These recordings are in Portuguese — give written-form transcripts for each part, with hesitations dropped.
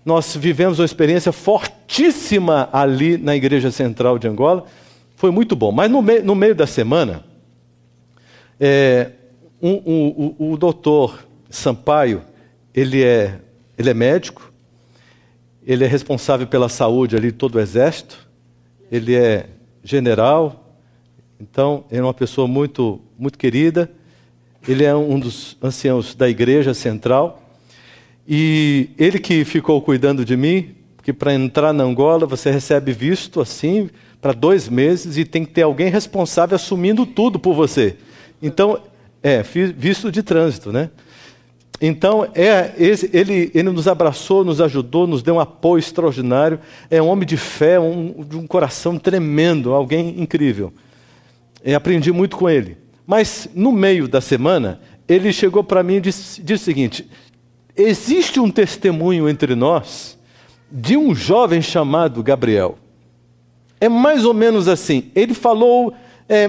Nós vivemos uma experiência fortíssima ali na Igreja Central de Angola. Foi muito bom. Mas no meio da semana, o doutor Sampaio, ele é médico, ele é responsável pela saúde ali de todo o Exército, ele é general, então ele é uma pessoa muito, muito querida, ele é um dos anciãos da Igreja Central, e ele que ficou cuidando de mim, porque para entrar na Angola você recebe visto assim, para 2 meses, e tem que ter alguém responsável assumindo tudo por você. Então, visto de trânsito, né? Então, ele nos abraçou, nos ajudou, nos deu um apoio extraordinário. É um homem de fé, de um coração tremendo, alguém incrível. Aprendi muito com ele. Mas, no meio da semana, ele chegou para mim e disse o seguinte: existe um testemunho entre nós de um jovem chamado Gabriel. É mais ou menos assim. Ele falou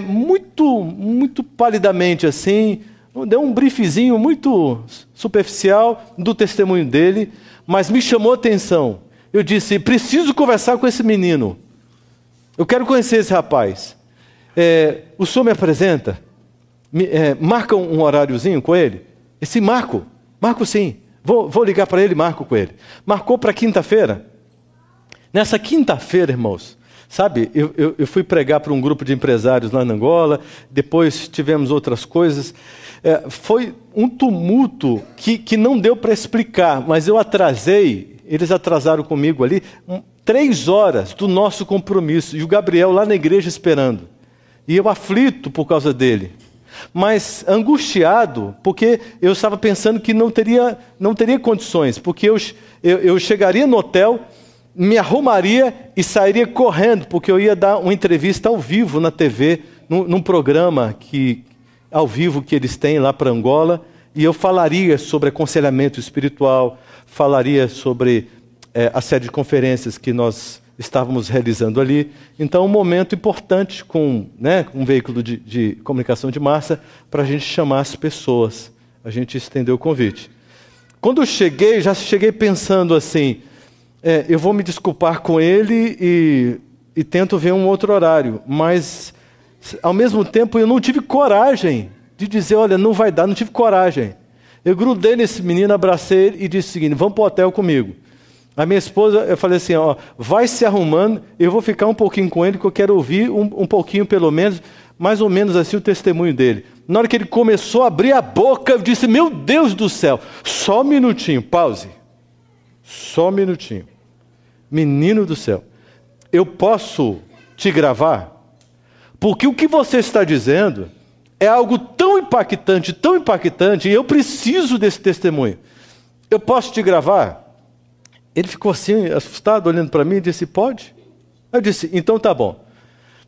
muito palidamente assim, deu um briefzinho muito superficial do testemunho dele, mas me chamou a atenção. Eu disse: preciso conversar com esse menino. Eu quero conhecer esse rapaz. O senhor me apresenta? Marca um horáriozinho com ele? Esse Marco sim. Vou ligar para ele e marco com ele. Marcou para quinta-feira. Nessa quinta-feira, irmãos, sabe, eu fui pregar para um grupo de empresários lá na Angola, depois tivemos outras coisas. Foi um tumulto que não deu para explicar, mas eu atrasei, eles atrasaram comigo ali, 3 horas do nosso compromisso, e o Gabriel lá na igreja esperando. E eu aflito por causa dele, mas angustiado, porque eu estava pensando que não teria condições, porque eu chegaria no hotel, me arrumaria e sairia correndo, porque eu ia dar uma entrevista ao vivo na TV, num programa ao vivo que eles têm lá para Angola, e eu falaria sobre aconselhamento espiritual, falaria sobre a série de conferências que nós estávamos realizando ali. Então, um momento importante com um veículo de comunicação de massa, para a gente chamar as pessoas. A gente estendeu o convite. Quando eu cheguei, já cheguei pensando assim: eu vou me desculpar com ele e tento ver um outro horário. Mas, ao mesmo tempo, eu não tive coragem de dizer: olha, não vai dar, não tive coragem. Eu grudei nesse menino, abracei ele e disse o seguinte: vamos para o hotel comigo. A minha esposa, eu falei assim: vai se arrumando, eu vou ficar um pouquinho com ele, que eu quero ouvir um pouquinho pelo menos, mais ou menos assim o testemunho dele. Na hora que ele começou a abrir a boca, eu disse: meu Deus do céu, só um minutinho, pause. Só um minutinho. Menino do céu, eu posso te gravar? Porque o que você está dizendo é algo tão impactante, e eu preciso desse testemunho. Eu posso te gravar? Ele ficou assim, assustado, olhando para mim, e disse: pode? Eu disse: então tá bom.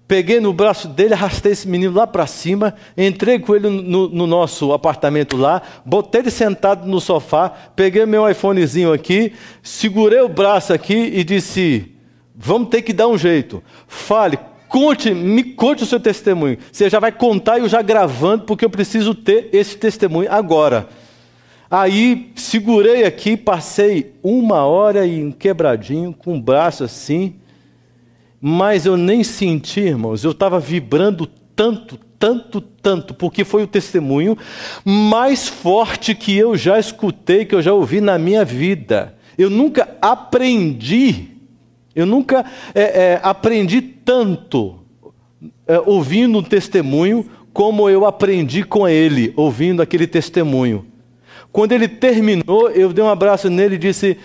Peguei no braço dele, arrastei esse menino lá para cima, entrei com ele no nosso apartamento lá, botei ele sentado no sofá, peguei meu iPhonezinho aqui, segurei o braço aqui e disse: vamos ter que dar um jeito. Fale, me conte o seu testemunho. Você já vai contar e eu já gravando, porque eu preciso ter esse testemunho agora. Aí segurei aqui, passei 1 hora e um quebradinho, com o braço assim, mas eu nem senti, irmãos, eu estava vibrando tanto, porque foi o testemunho mais forte que eu já escutei, que eu já ouvi na minha vida. Eu nunca aprendi tanto ouvindo um testemunho como eu aprendi com ele, ouvindo aquele testemunho. Quando ele terminou, eu dei um abraço nele e disse: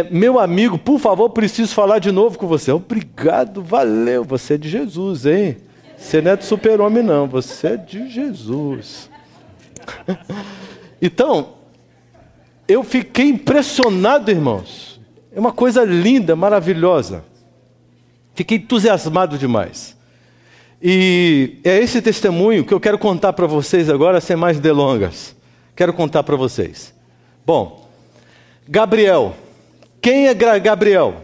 meu amigo, por favor, preciso falar de novo com você. Obrigado, valeu, você é de Jesus, hein? Você não é do super-homem, não, você é de Jesus. Então, eu fiquei impressionado, irmãos. É uma coisa linda, maravilhosa. Fiquei entusiasmado demais. E é esse testemunho que eu quero contar para vocês agora, sem mais delongas. Quero contar para vocês. Bom, Gabriel. Quem é Gabriel?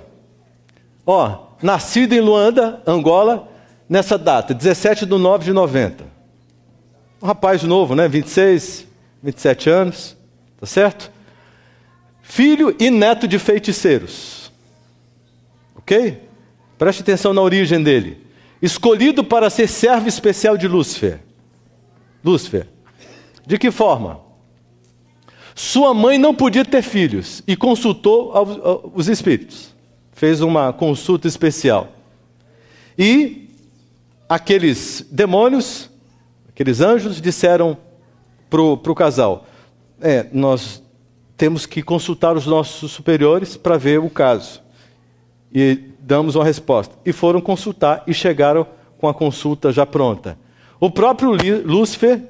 Nascido em Luanda, Angola, nessa data, 17/9/90. Um rapaz novo, né? 26, 27 anos, tá certo? filho e neto de feiticeiros. Ok? Preste atenção na origem dele. Escolhido para ser servo especial de Lúcifer. Lúcifer. De que forma? Sua mãe não podia ter filhos e consultou os espíritos. Fez uma consulta especial. E aqueles demônios, aqueles anjos, disseram para o casal: nós temos que consultar os nossos superiores para ver o caso. E damos uma resposta. E foram consultar e chegaram com a consulta já pronta. O próprio Lúcifer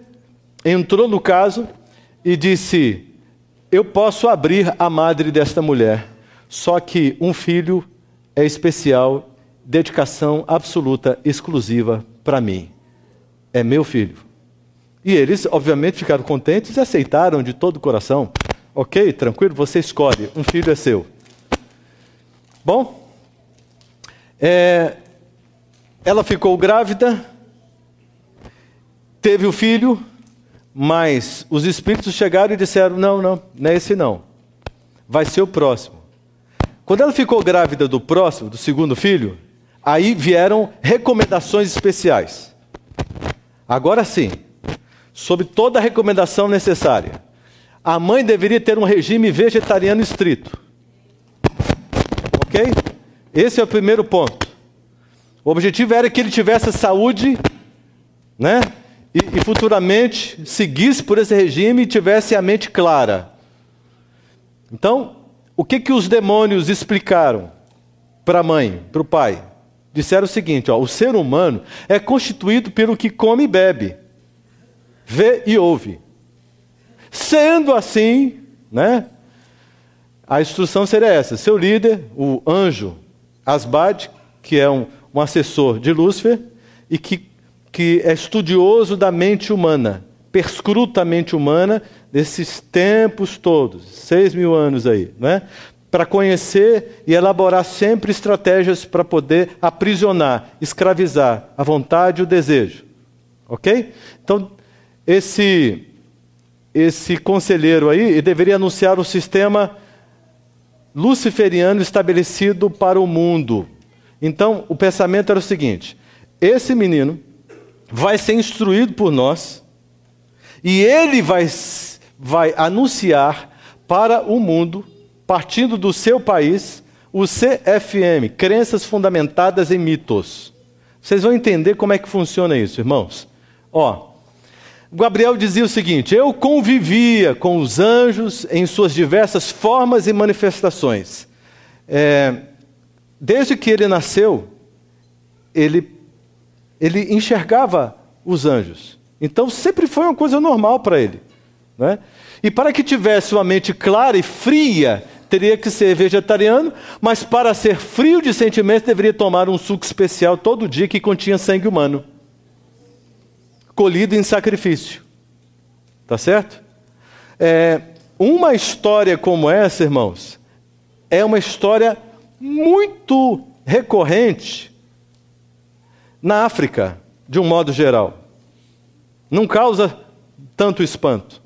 entrou no caso e disse: eu posso abrir a madre desta mulher, só que um filho é especial, dedicação absoluta, exclusiva para mim. É meu filho. E eles, obviamente, ficaram contentes e aceitaram de todo o coração. Ok, tranquilo, você escolhe, um filho é seu. Bom, ela ficou grávida, teve o filho, mas os espíritos chegaram e disseram: não é esse não, vai ser o próximo. Quando ela ficou grávida do próximo, do segundo filho, aí vieram recomendações especiais. Agora sim, sob toda a recomendação necessária, a mãe deveria ter um regime vegetariano estrito. Ok? Esse é o primeiro ponto. O objetivo era que ele tivesse saúde, né? E futuramente seguisse por esse regime e tivesse a mente clara. Então, o que os demônios explicaram para a mãe, para o pai? Disseram o seguinte: o ser humano é constituído pelo que come e bebe, vê e ouve. Sendo assim, né, a instrução seria essa: seu líder, o anjo Asbad, que é um assessor de Lúcifer e que é estudioso da mente humana, perscruta a mente humana desses tempos todos, 6.000 anos aí, né? Para conhecer e elaborar sempre estratégias para poder aprisionar, escravizar a vontade e o desejo. Ok? Então, esse conselheiro aí deveria anunciar o sistema luciferiano estabelecido para o mundo. Então, o pensamento era o seguinte: esse menino vai ser instruído por nós e ele vai anunciar para o mundo, partindo do seu país, o CFM, Crenças Fundamentadas em Mitos. Vocês vão entender como é que funciona isso, irmãos. Gabriel dizia o seguinte: eu convivia com os anjos em suas diversas formas e manifestações. Desde que ele nasceu, ele enxergava os anjos. Então sempre foi uma coisa normal para ele, né? E para que tivesse uma mente clara e fria, teria que ser vegetariano, mas para ser frio de sentimento, deveria tomar um suco especial todo dia que continha sangue humano, colhido em sacrifício. Tá certo? Uma história como essa, irmãos, é uma história muito recorrente na África, de um modo geral. Não causa tanto espanto.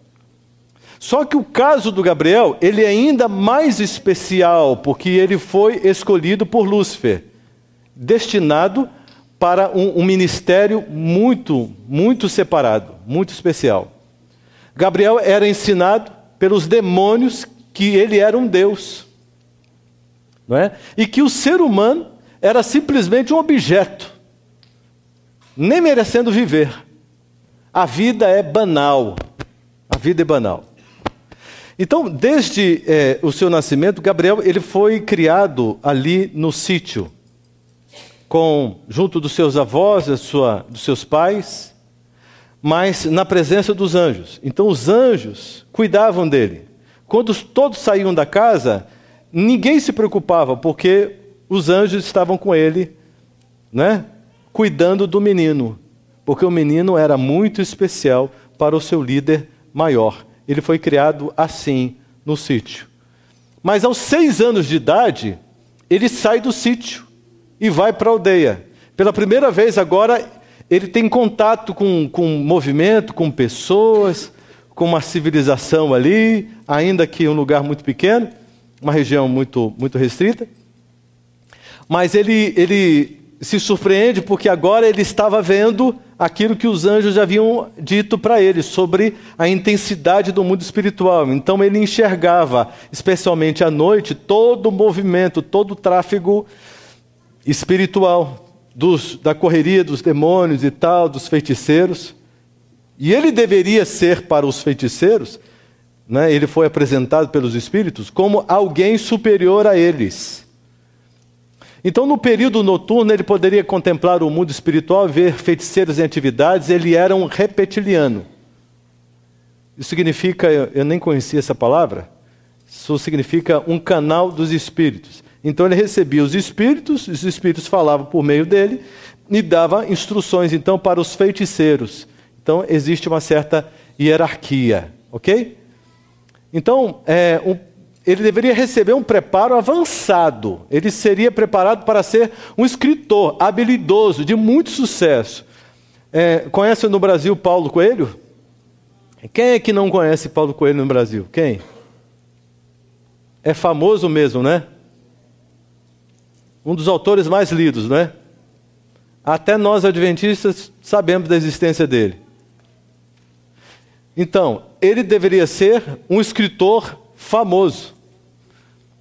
Só que o caso do Gabriel, ele é ainda mais especial, porque ele foi escolhido por Lúcifer, destinado para um ministério muito, muito separado, muito especial. Gabriel era ensinado pelos demônios que ele era um Deus, não é? E que o ser humano era simplesmente um objeto, nem merecendo viver. A vida é banal. A vida é banal. Então, desde o seu nascimento, Gabriel ele foi criado ali no sítio, junto dos seus avós, dos seus pais, mas na presença dos anjos. Então, os anjos cuidavam dele. Quando todos saíam da casa, ninguém se preocupava, porque os anjos estavam com ele, né, cuidando do menino, porque o menino era muito especial para o seu líder maior. Ele foi criado assim, no sítio. Mas aos 6 anos de idade, ele sai do sítio e vai para a aldeia. Pela primeira vez agora, ele tem contato com movimento, com pessoas, com uma civilização ali, ainda que um lugar muito pequeno. uma região muito, muito restrita. Mas ele se surpreende porque agora ele estava vendo aquilo que os anjos já haviam dito para ele sobre a intensidade do mundo espiritual. Então ele enxergava, especialmente à noite, todo o movimento, todo o tráfego espiritual da correria dos demônios e tal, dos feiticeiros. E ele deveria ser para os feiticeiros, né, ele foi apresentado pelos espíritos como alguém superior a eles. Então, no período noturno, ele poderia contemplar o mundo espiritual, ver feiticeiros em atividades. Ele era um reptiliano. Isso significa, eu nem conhecia essa palavra, isso significa um canal dos espíritos. Então, ele recebia os espíritos falavam por meio dele e dava instruções, então, para os feiticeiros. Então, existe uma certa hierarquia, ok? Então, ele deveria receber um preparo avançado. Ele seria preparado para ser um escritor habilidoso, de muito sucesso. Conhece no Brasil Paulo Coelho? Quem é que não conhece Paulo Coelho no Brasil? Quem? É famoso mesmo, né? Um dos autores mais lidos, não é? Até nós, adventistas, sabemos da existência dele. Então, ele deveria ser um escritor famoso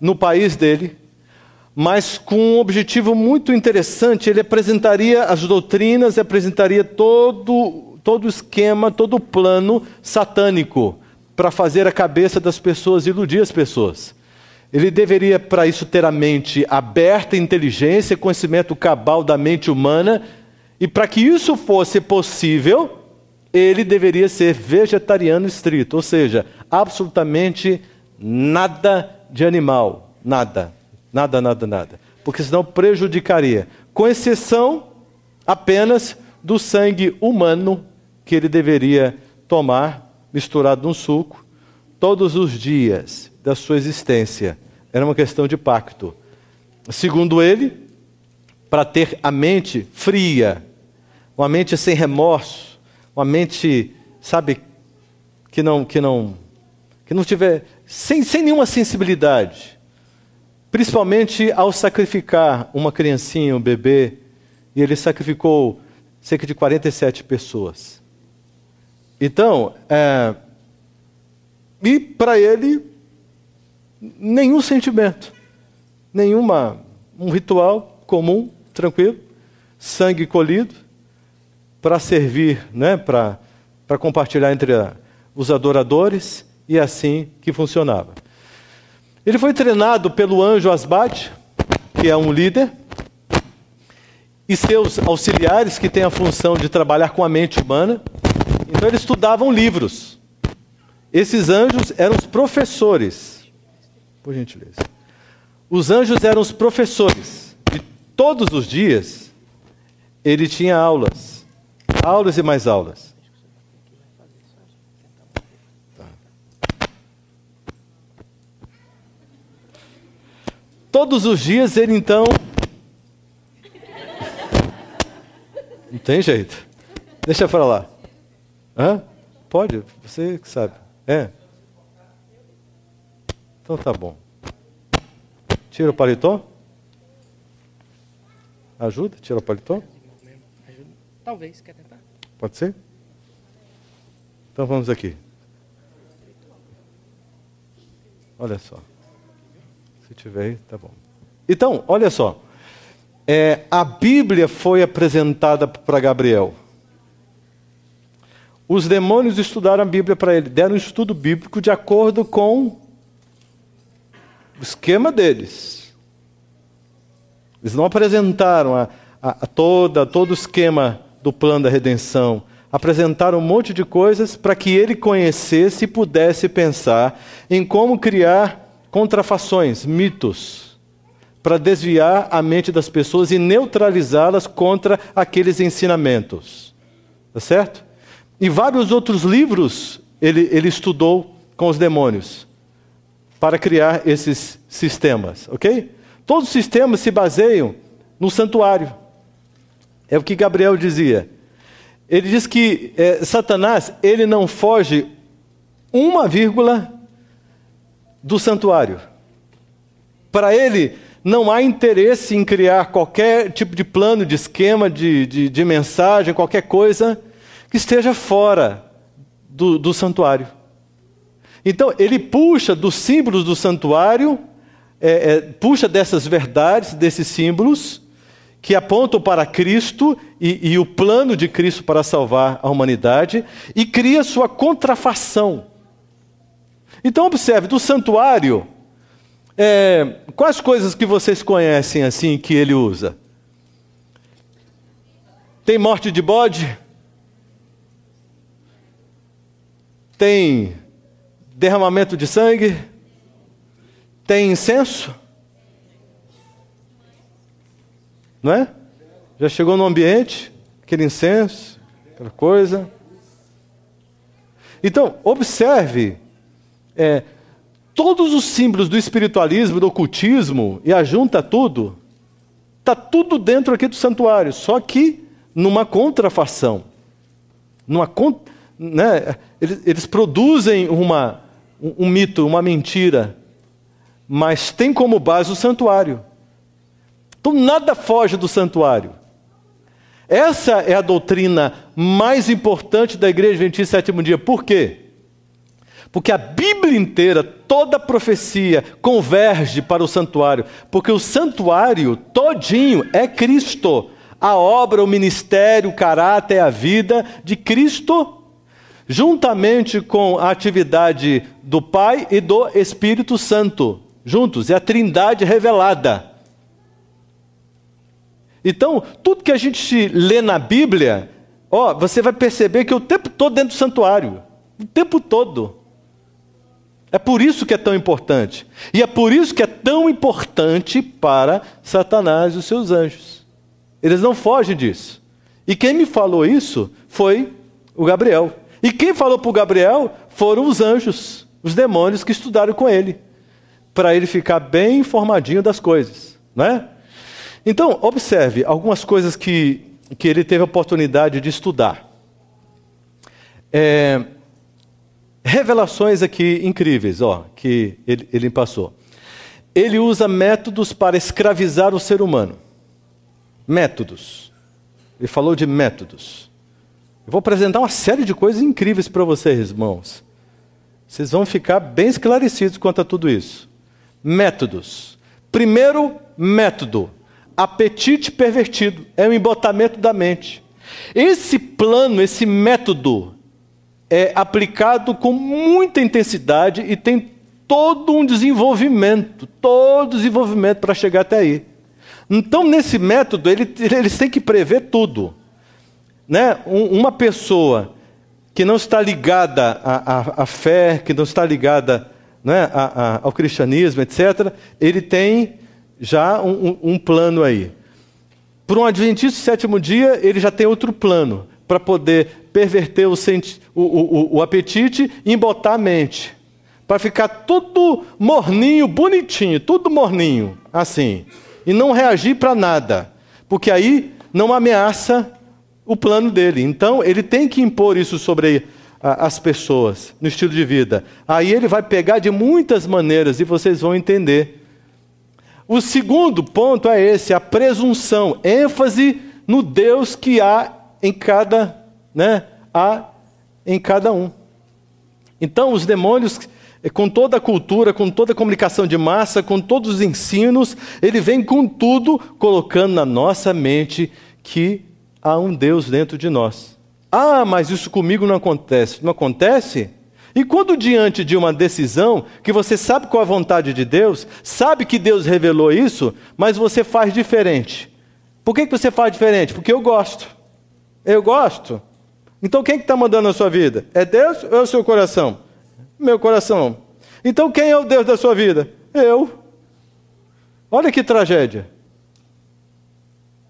no país dele, mas com um objetivo muito interessante. Ele apresentaria as doutrinas, apresentaria todo o esquema, todo o plano satânico para fazer a cabeça das pessoas, iludir as pessoas. Ele deveria, para isso, ter a mente aberta, inteligência, conhecimento cabal da mente humana, e para que isso fosse possível, ele deveria ser vegetariano estrito, ou seja, absolutamente nada de animal, nada, porque senão prejudicaria, com exceção apenas do sangue humano que ele deveria tomar, misturado num suco, todos os dias da sua existência. Era uma questão de pacto. Segundo ele, para ter a mente fria, uma mente sem remorso, uma mente, sabe, que não tiver, sem nenhuma sensibilidade, principalmente ao sacrificar uma criancinha, um bebê, e ele sacrificou cerca de 47 pessoas. Então, e para ele, nenhum sentimento, um ritual comum, tranquilo, sangue colhido, para servir, né, para compartilhar entre os adoradores, e assim que funcionava. Ele foi treinado pelo anjo Asbad, que é um líder, e seus auxiliares, que têm a função de trabalhar com a mente humana. Então eles estudavam livros. Esses anjos eram os professores. Por gentileza. Os anjos eram os professores. E todos os dias ele tinha aulas. Aulas e mais aulas. Todos os dias ele então... Não tem jeito. Deixa para lá. Hã? Pode? Você que sabe. Então tá bom. Tira o paletó? Ajuda? Tira o paletó? Talvez, quer tentar? Pode ser? Então vamos aqui. Olha só. Se tiver aí, tá bom. Então, olha só. A Bíblia foi apresentada para Gabriel. Os demônios estudaram a Bíblia para ele, deram um estudo bíblico de acordo com o esquema deles. Eles não apresentaram todo o esquema do plano da redenção. Apresentaram um monte de coisas para que ele conhecesse e pudesse pensar em como criar contrafações, mitos, para desviar a mente das pessoas e neutralizá-las contra aqueles ensinamentos. Tá certo? E vários outros livros ele estudou com os demônios para criar esses sistemas, ok? Todos os sistemas se baseiam no santuário. É o que Gabriel dizia. Ele diz que Satanás, ele não foge 1 vírgula do santuário. Para ele, não há interesse em criar qualquer tipo de plano, de esquema, de mensagem, qualquer coisa que esteja fora do santuário. Então, ele puxa dos símbolos do santuário, puxa dessas verdades, desses símbolos, que apontam para Cristo e o plano de Cristo para salvar a humanidade, e cria sua contrafação. Então, observe, do santuário, quais coisas que vocês conhecem assim que ele usa? Tem morte de bode? Tem derramamento de sangue? Tem incenso? Não é? Já chegou no ambiente, aquele incenso, aquela coisa. Então, observe, todos os símbolos do espiritualismo, do ocultismo, e ajunta tudo, está tudo dentro aqui do santuário, só que numa contrafação. Eles produzem um mito, uma mentira, mas tem como base o santuário. Então nada foge do santuário. Essa é a doutrina mais importante da Igreja Adventista do Sétimo Dia. Por quê? Porque a Bíblia inteira, toda a profecia converge para o santuário. Porque o santuário todinho é Cristo. A obra, o ministério, o caráter, a vida de Cristo, juntamente com a atividade do Pai e do Espírito Santo. Juntos, é a Trindade revelada. Então, tudo que a gente lê na Bíblia, você vai perceber que é o tempo todo dentro do santuário. O tempo todo. É por isso que é tão importante. E é por isso que é tão importante para Satanás e os seus anjos. Eles não fogem disso. E quem me falou isso foi o Gabriel. E quem falou para o Gabriel foram os anjos, os demônios que estudaram com ele, para ele ficar bem informadinho das coisas, não é? Então, observe algumas coisas que ele teve a oportunidade de estudar. Revelações aqui incríveis, que ele passou. Ele usa métodos para escravizar o ser humano. Métodos. Ele falou de métodos. Eu vou apresentar uma série de coisas incríveis para vocês, irmãos. Vocês vão ficar bem esclarecidos quanto a tudo isso. Métodos. Primeiro método. Apetite pervertido, é um embotamento da mente. Esse plano, esse método é aplicado com muita intensidade e tem todo um desenvolvimento para chegar até aí. Então, nesse método, eles têm que prever tudo. Né? Uma pessoa que não está ligada à fé, que não está ligada, né, ao cristianismo, etc., ele tem já um plano aí. Para um adventista do sétimo dia, ele já tem outro plano, para poder perverter o apetite e embotar a mente. Para ficar tudo morninho, bonitinho, tudo morninho, assim. E não reagir para nada. Porque aí não ameaça o plano dele. Então, ele tem que impor isso sobre as pessoas, no estilo de vida. Aí ele vai pegar de muitas maneiras e vocês vão entender. O segundo ponto é esse, a presunção, ênfase no Deus que há em cada, em cada um. Então, os demônios, com toda a cultura, com toda a comunicação de massa, com todos os ensinos, ele vem com tudo, colocando na nossa mente que há um Deus dentro de nós. Mas isso comigo não acontece. Não acontece? E quando diante de uma decisão, que você sabe qual é a vontade de Deus, sabe que Deus revelou isso, mas você faz diferente. Por que você faz diferente? Porque eu gosto. Eu gosto. Então quem que está mandando na sua vida? É Deus ou é o seu coração? Meu coração. Então quem é o Deus da sua vida? Eu. Olha que tragédia.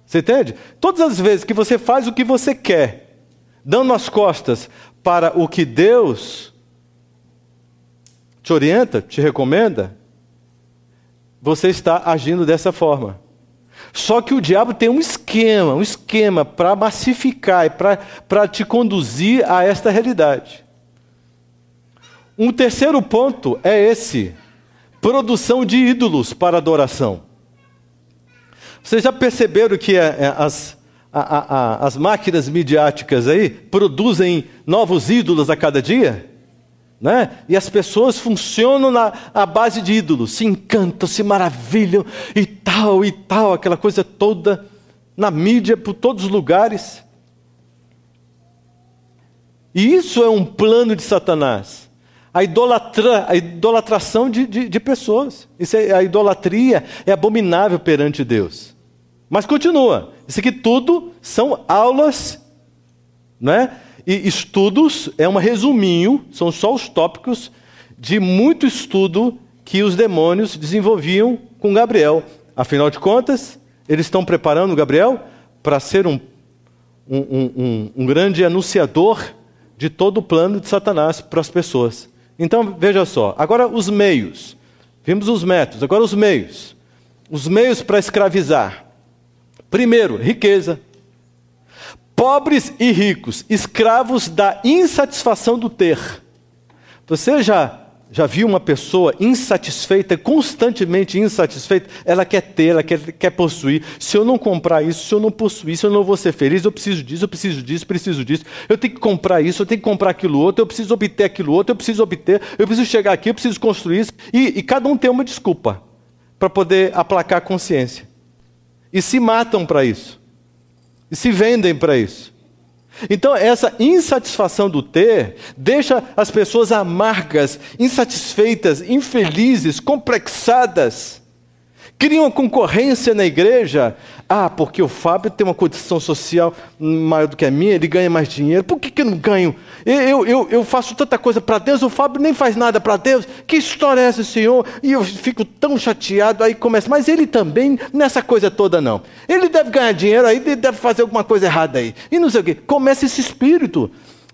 Você entende? Todas as vezes que você faz o que você quer, dando as costas para o que Deus te orienta, te recomenda, você está agindo dessa forma. Só que o diabo tem um esquema para massificar e para te conduzir a esta realidade. Um terceiro ponto é esse: produção de ídolos para adoração. Vocês já perceberam que as máquinas midiáticas aí produzem novos ídolos a cada dia? Né? E as pessoas funcionam à base de ídolos, se encantam, se maravilham e tal, aquela coisa toda na mídia, por todos os lugares. E isso é um plano de Satanás. A idolatração de pessoas. A idolatria é abominável perante Deus. Mas continua. Isso aqui tudo são aulas, né? E estudos, é um resuminho, são só os tópicos de muito estudo que os demônios desenvolviam com Gabriel. Afinal de contas, eles estão preparando Gabriel para ser um grande anunciador de todo o plano de Satanás para as pessoas. Então, veja só, agora os meios. Vimos os métodos, agora os meios. Os meios para escravizar. Primeiro, riqueza. Pobres e ricos, escravos da insatisfação do ter. Você já viu uma pessoa insatisfeita, constantemente insatisfeita? Ela quer ter, ela quer possuir. Se eu não comprar isso, se eu não possuir, se eu não vou ser feliz, eu preciso disso, eu preciso disso, preciso disso. Eu tenho que comprar isso, eu tenho que comprar aquilo outro, eu preciso obter aquilo outro, eu preciso chegar aqui, eu preciso construir isso. E cada um tem uma desculpa para poder aplacar a consciência. E se matam para isso. E se vendem para isso. Então, essa insatisfação do ter deixa as pessoas amargas, insatisfeitas, infelizes, complexadas. Criam uma concorrência na igreja. Ah, porque o Fábio tem uma condição social maior do que a minha, ele ganha mais dinheiro. Por que eu não ganho? Eu faço tanta coisa para Deus, o Fábio nem faz nada para Deus. Que história é essa, Senhor? E eu fico tão chateado, aí começa. Mas ele também, nessa coisa toda não. Ele deve ganhar dinheiro aí, ele deve fazer alguma coisa errada aí. E não sei o quê. Começa esse espírito.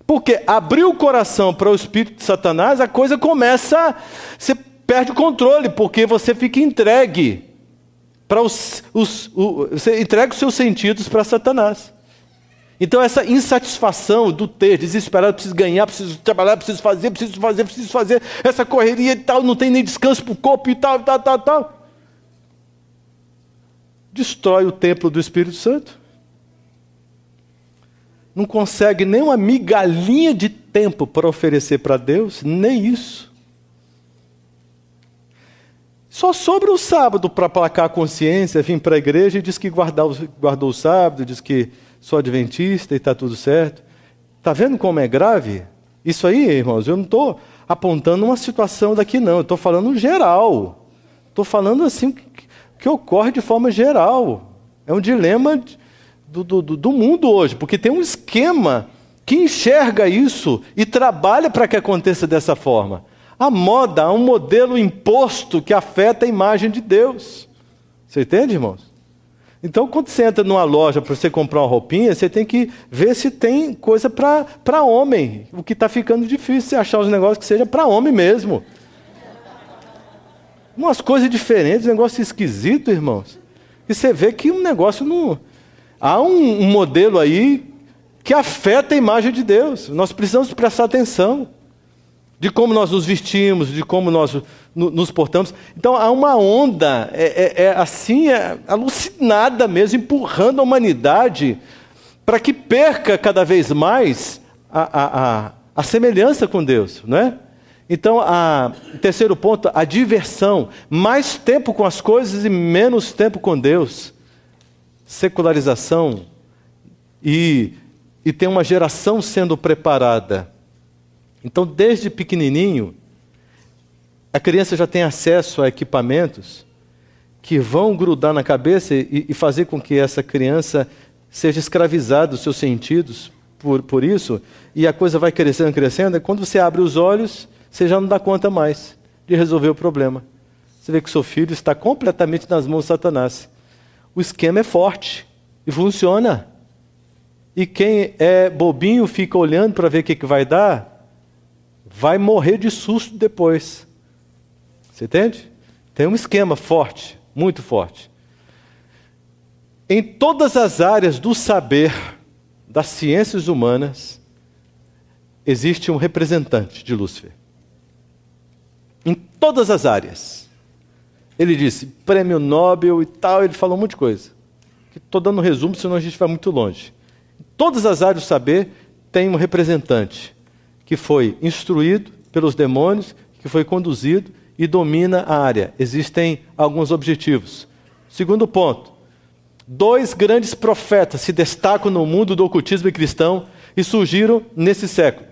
Porque abrir o coração para o espírito de Satanás, a coisa começa, você perde o controle, porque você fica entregue. Você entrega os seus sentidos para Satanás. Então essa insatisfação do ter, desesperado, preciso ganhar, preciso trabalhar, preciso fazer, essa correria e tal, não tem nem descanso para o corpo e tal. Destrói o templo do Espírito Santo. Não consegue nem uma migalhinha de tempo para oferecer para Deus, nem isso. Só sobra o sábado para aplacar a consciência, vir para a igreja e diz que guardou o sábado, diz que sou adventista e está tudo certo. Está vendo como é grave? Isso aí, irmãos, eu não estou apontando uma situação daqui não, eu estou falando geral. Estou falando assim que ocorre de forma geral. É um dilema do mundo hoje, porque tem um esquema que enxerga isso e trabalha para que aconteça dessa forma. A moda é um modelo imposto que afeta a imagem de Deus. Você entende, irmãos? Então, quando você entra numa loja para você comprar uma roupinha, você tem que ver se tem coisa para homem. O que está ficando difícil é achar os negócios que seja para homem mesmo. Umas coisas diferentes, um negócio esquisito, irmãos. E você vê que um negócio não... Há um modelo aí que afeta a imagem de Deus. Nós precisamos prestar atenção. De como nós nos vestimos, de como nós nos portamos. Então, há uma onda, alucinada mesmo, empurrando a humanidade para que perca cada vez mais a semelhança com Deus, não é? Então, terceiro ponto, a diversão. Mais tempo com as coisas e menos tempo com Deus. Secularização. E tem uma geração sendo preparada. Então, desde pequenininho, a criança já tem acesso a equipamentos que vão grudar na cabeça e fazer com que essa criança seja escravizada dos seus sentidos por isso, e a coisa vai crescendo, e quando você abre os olhos, você já não dá conta mais de resolver o problema. Você vê que o seu filho está completamente nas mãos de Satanás. O esquema é forte e funciona. E quem é bobinho fica olhando para ver o que vai dar, vai morrer de susto depois. Você entende? Tem um esquema forte, muito forte. Em todas as áreas do saber, das ciências humanas, existe um representante de Lúcifer. Em todas as áreas. Ele disse, prêmio Nobel e tal, ele falou um monte de coisa. Estou dando um resumo, senão a gente vai muito longe. Em todas as áreas do saber, tem um representante que foi instruído pelos demônios, que foi conduzido e domina a área. Existem alguns objetivos. Segundo ponto, 2 grandes profetas se destacam no mundo do ocultismo cristão e surgiram nesse século.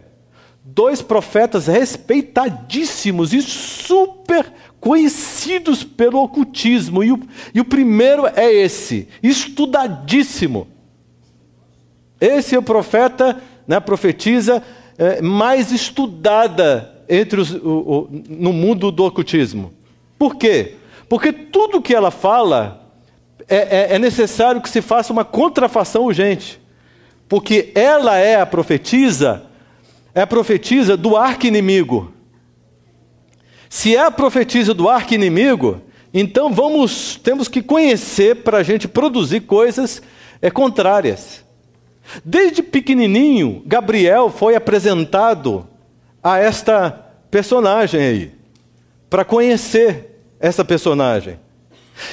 2 profetas respeitadíssimos e super conhecidos pelo ocultismo. E o primeiro é esse, estudadíssimo. Esse é o profeta, né, a profetisa mais estudada no mundo do ocultismo. Por quê? Porque tudo que ela fala é necessário que se faça uma contrafação urgente. Porque ela é a profetisa do arqui-inimigo. Se é a profetisa do arqui-inimigo, então temos que conhecer para a gente produzir coisas contrárias. Desde pequenininho, Gabriel foi apresentado a esta personagem aí, para conhecer essa personagem.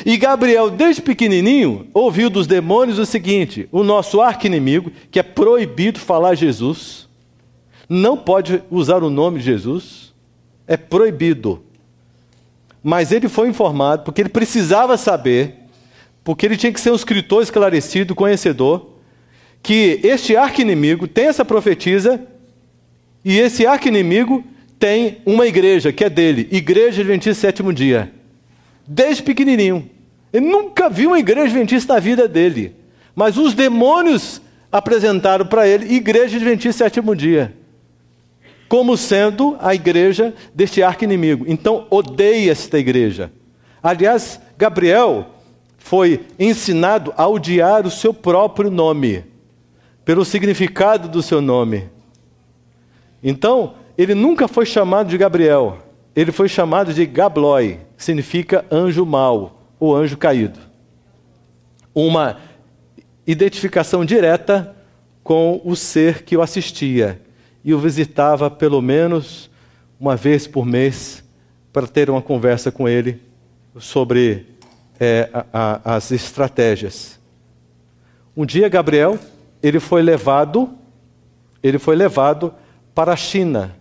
E Gabriel, desde pequenininho, ouviu dos demônios o seguinte: o nosso arqui-inimigo, que é proibido falar Jesus, não pode usar o nome de Jesus, é proibido. Mas ele foi informado, porque ele precisava saber, porque ele tinha que ser um escritor esclarecido, conhecedor, que este arqui-inimigo tem essa profetisa, e esse arqui-inimigo tem uma igreja, que é dele, Igreja Adventista Sétimo Dia. Desde pequenininho. Ele nunca viu uma igreja adventista na vida dele. Mas os demônios apresentaram para ele Igreja Adventista Sétimo Dia, como sendo a igreja deste arqui-inimigo. Então, odeia esta igreja. Aliás, Gabriel foi ensinado a odiar o seu próprio nome, pelo significado do seu nome. Então, ele nunca foi chamado de Gabriel. Ele foi chamado de Gabloi, que significa anjo mau, ou anjo caído. Uma identificação direta com o ser que o assistia e o visitava pelo menos uma vez por mês para ter uma conversa com ele sobre as estratégias. Um dia, Gabriel, ele foi levado para a China.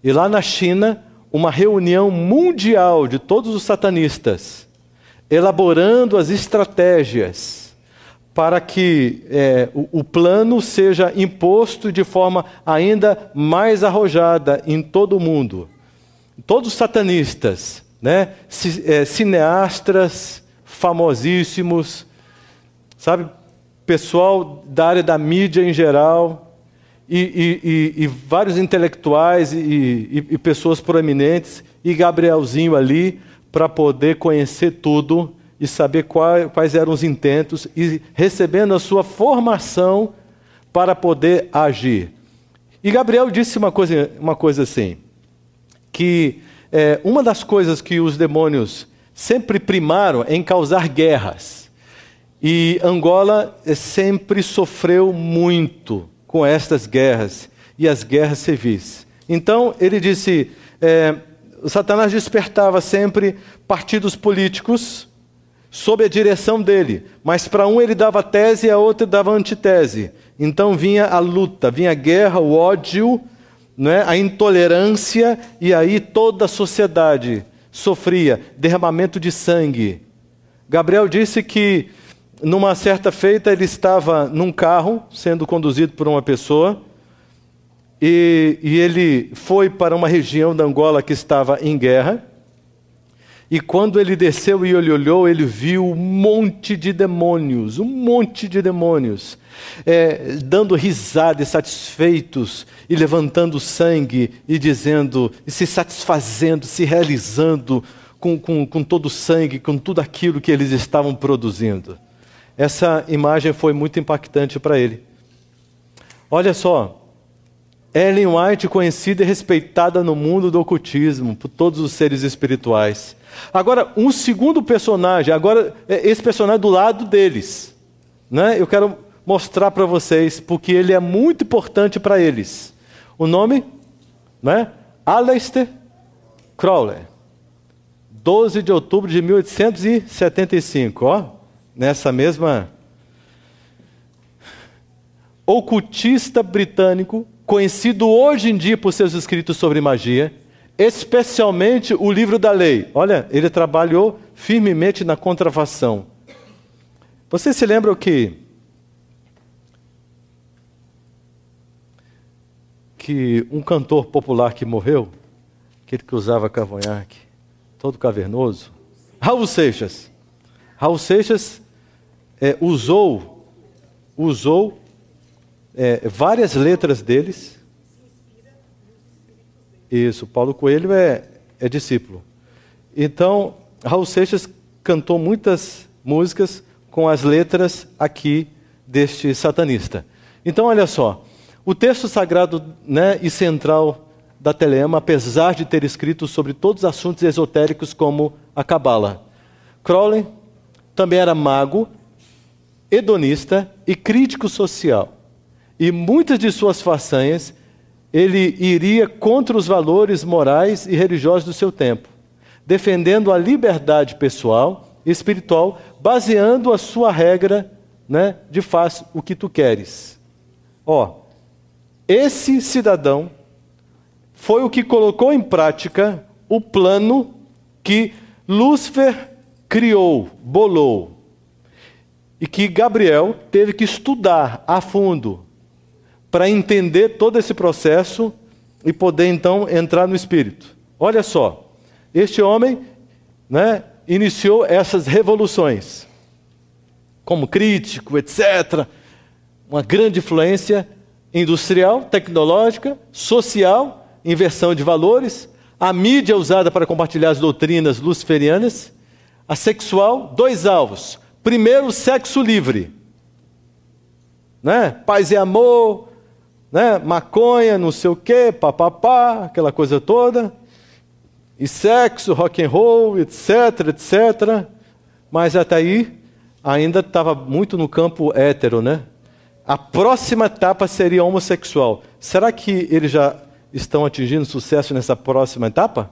E lá na China, uma reunião mundial de todos os satanistas, elaborando as estratégias para que o plano seja imposto de forma ainda mais arrojada em todo o mundo. Todos os satanistas, né, cineastas famosíssimos, sabe, pessoal da área da mídia em geral, e vários intelectuais e pessoas proeminentes, e Gabrielzinho ali, para poder conhecer tudo e saber quais eram os intentos, e recebendo a sua formação para poder agir. E Gabriel disse uma coisa assim, que uma das coisas que os demônios sempre primaram em causar guerras, e Angola sempre sofreu muito com estas guerras, e as guerras civis. Então, ele disse, Satanás despertava sempre partidos políticos sob a direção dele, mas para um ele dava tese e a outro dava antitese. Então vinha a luta, vinha a guerra, o ódio, né, a intolerância, e aí toda a sociedade sofria derramamento de sangue. Gabriel disse que numa certa feita ele estava num carro sendo conduzido por uma pessoa, e ele foi para uma região da Angola que estava em guerra, e quando ele desceu e ele olhou, ele viu um monte de demônios, dando risada e satisfeitos, e levantando sangue, e dizendo, e se satisfazendo, se realizando com todo o sangue, com tudo aquilo que eles estavam produzindo. Essa imagem foi muito impactante para ele. Olha só, Ellen White, conhecida e respeitada no mundo do ocultismo, por todos os seres espirituais. Agora, um segundo personagem, esse personagem do lado deles, né? Eu quero mostrar para vocês, porque ele é muito importante para eles. O nome, né? Aleister Crowley. 12 de outubro de 1875, ó, nessa mesma... Ocultista britânico, conhecido hoje em dia por seus escritos sobre magia, especialmente o livro da lei. Olha, ele trabalhou firmemente na contrafação. Você se lembra que um cantor popular que morreu, aquele que usava cavanhaque, todo cavernoso, Raul Seixas. Raul Seixas usou várias letras deles. Isso, Paulo Coelho é discípulo. Então, Raul Seixas cantou muitas músicas com as letras aqui deste satanista. Então, olha só, o texto sagrado, né, e central da Telema, apesar de ter escrito sobre todos os assuntos esotéricos como a Cabala. Crowley também era mago, hedonista e crítico social. E muitas de suas façanhas, ele iria contra os valores morais e religiosos do seu tempo, defendendo a liberdade pessoal e espiritual, baseando a sua regra, né, de faz o que tu queres. Ó, esse cidadão foi o que colocou em prática o plano que Lúcifer criou, bolou, e que Gabriel teve que estudar a fundo, para entender todo esse processo e poder, então, entrar no Espírito. Olha só, este homem, né, iniciou essas revoluções, como crítico, etc. Uma grande influência industrial, tecnológica, social, inversão de valores, a mídia usada para compartilhar as doutrinas luciferianas, a sexual, 2 alvos. Primeiro, o sexo livre, né? Paz e amor, né? Maconha, não sei o quê, papapá, aquela coisa toda, e sexo, rock and roll, etc, etc. Mas até aí ainda estava muito no campo hétero, né? A próxima etapa seria homossexual. Será que eles já estão atingindo sucesso nessa próxima etapa?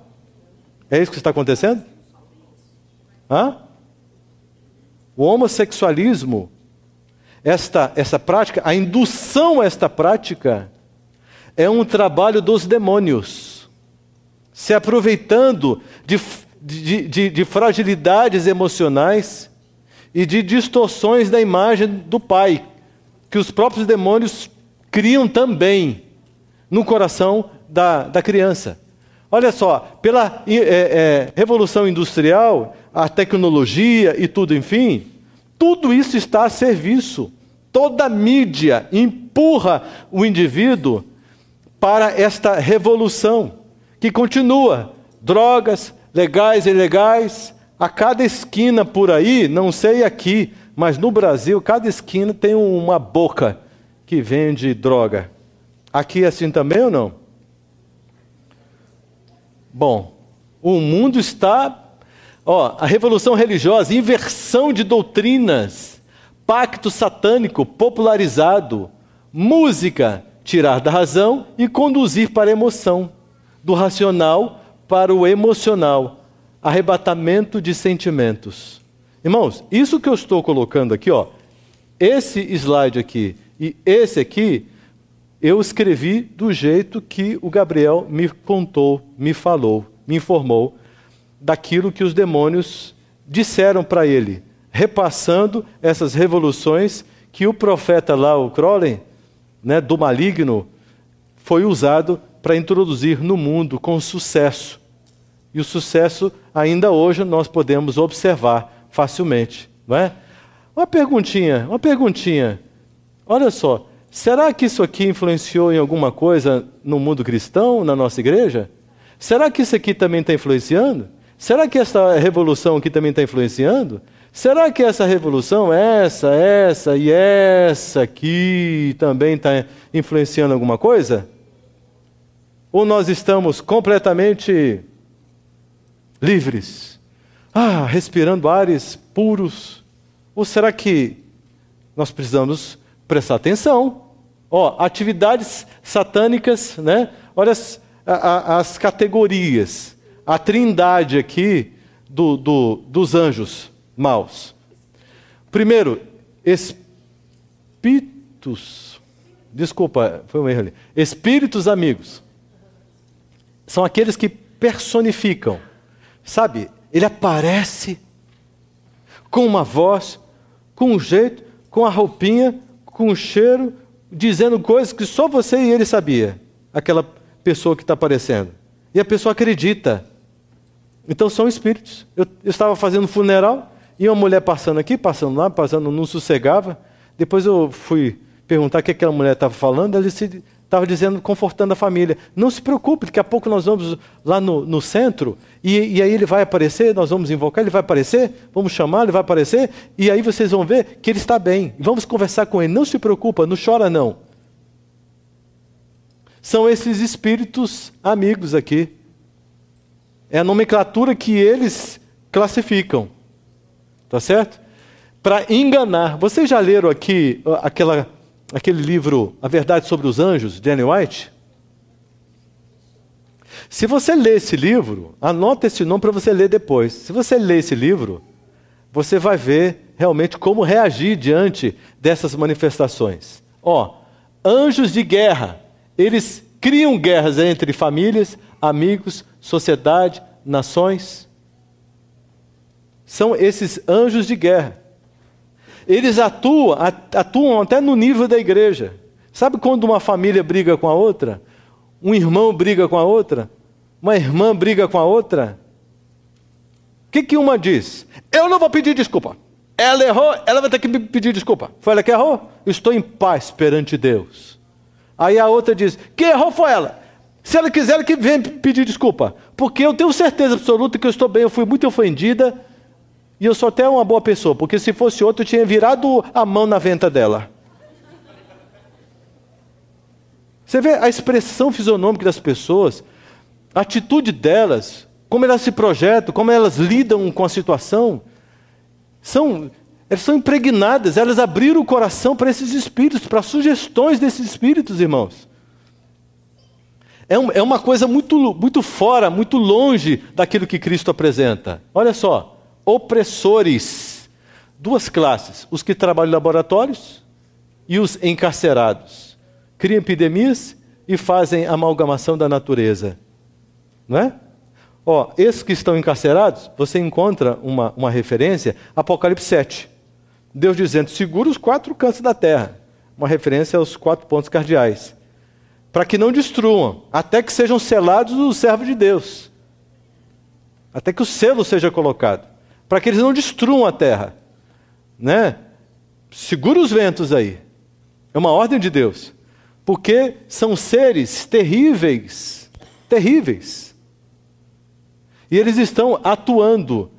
É isso que está acontecendo? Hã? O homossexualismo, essa prática, a indução a esta prática, é um trabalho dos demônios, se aproveitando de fragilidades emocionais e de distorções da imagem do Pai, que os próprios demônios criam também no coração da criança. Olha só, pela Revolução Industrial, a tecnologia e tudo, enfim, tudo isso está a serviço. Toda a mídia empurra o indivíduo para esta revolução, que continua. Drogas, legais e ilegais, a cada esquina por aí, não sei aqui, mas no Brasil, cada esquina tem uma boca que vende droga. Aqui é assim também ou não? Bom, o mundo está... a revolução religiosa, inversão de doutrinas, pacto satânico popularizado, música, tirar da razão e conduzir para a emoção, do racional para o emocional, arrebatamento de sentimentos. Irmãos, isso que eu estou colocando aqui, esse slide aqui e esse aqui, eu escrevi do jeito que o Gabriel me contou, me falou, me informou, daquilo que os demônios disseram para ele, repassando essas revoluções que o profeta lá, o Crowley, né, do maligno, foi usado para introduzir no mundo com sucesso. E o sucesso, ainda hoje, nós podemos observar facilmente. Não é? Uma perguntinha. Olha só, será que isso aqui influenciou em alguma coisa no mundo cristão, na nossa igreja? Será que isso aqui também está influenciando? Será que essa revolução aqui também está influenciando? Será que essa revolução, essa e essa aqui também está influenciando alguma coisa? Ou nós estamos completamente livres? Respirando ares puros? Ou será que nós precisamos prestar atenção? Atividades satânicas, né? Olha as categorias. A trindade aqui, dos anjos maus. Primeiro, espíritos. Desculpa, foi um erro ali. Espíritos amigos. São aqueles que personificam. Sabe, ele aparece com uma voz, com um jeito, com a roupinha, com o cheiro, dizendo coisas que só você e ele sabia. Aquela pessoa que está aparecendo. E a pessoa acredita. Então são espíritos. Eu estava fazendo um funeral e uma mulher passando aqui, passando lá, passando, não sossegava. Depois eu fui perguntar o que aquela mulher estava falando. Ela estava dizendo, confortando a família. Não se preocupe, daqui a pouco nós vamos lá no centro e aí ele vai aparecer, nós vamos invocar, ele vai aparecer, vamos chamar, ele vai aparecer e aí vocês vão ver que ele está bem. Vamos conversar com ele. Não se preocupa, não chora não. São esses espíritos amigos aqui. É a nomenclatura que eles classificam. Tá certo? Para enganar. Vocês já leram aqui aquele livro, A Verdade sobre os Anjos, de Ellen White? Se você ler esse livro, anota esse nome para você ler depois. Se você ler esse livro, você vai ver realmente como reagir diante dessas manifestações. Anjos de guerra. Eles criam guerras entre famílias, amigos, sociedade, nações. São esses anjos de guerra. Eles atuam até no nível da igreja. Sabe quando uma família briga com a outra? Um irmão briga com a outra? Uma irmã briga com a outra? O que uma diz? Eu não vou pedir desculpa. Ela errou, ela vai ter que me pedir desculpa. Foi ela que errou? Estou em paz perante Deus. Aí a outra diz, quem errou foi ela. Se ela quiser, ela que venha pedir desculpa. Porque eu tenho certeza absoluta que eu estou bem, eu fui muito ofendida e eu sou até uma boa pessoa. Porque se fosse outra, eu tinha virado a mão na venta dela. Você vê a expressão fisionômica das pessoas, a atitude delas, como elas se projetam, como elas lidam com a situação. Elas são impregnadas, elas abriram o coração para esses espíritos, para sugestões desses espíritos, irmãos. É uma coisa muito fora, muito longe daquilo que Cristo apresenta. Olha só, opressores. Duas classes, os que trabalham em laboratórios e os encarcerados. Criam epidemias e fazem amalgamação da natureza. Não é? Esses que estão encarcerados, você encontra uma referência, Apocalipse 7. Deus dizendo, segura os 4 cantos da terra. Uma referência aos 4 pontos cardeais. Para que não destruam, até que sejam selados os servos de Deus. Até que o selo seja colocado. Para que eles não destruam a terra. Né? Segura os ventos aí. É uma ordem de Deus. Porque são seres terríveis. Terríveis. E eles estão atuando.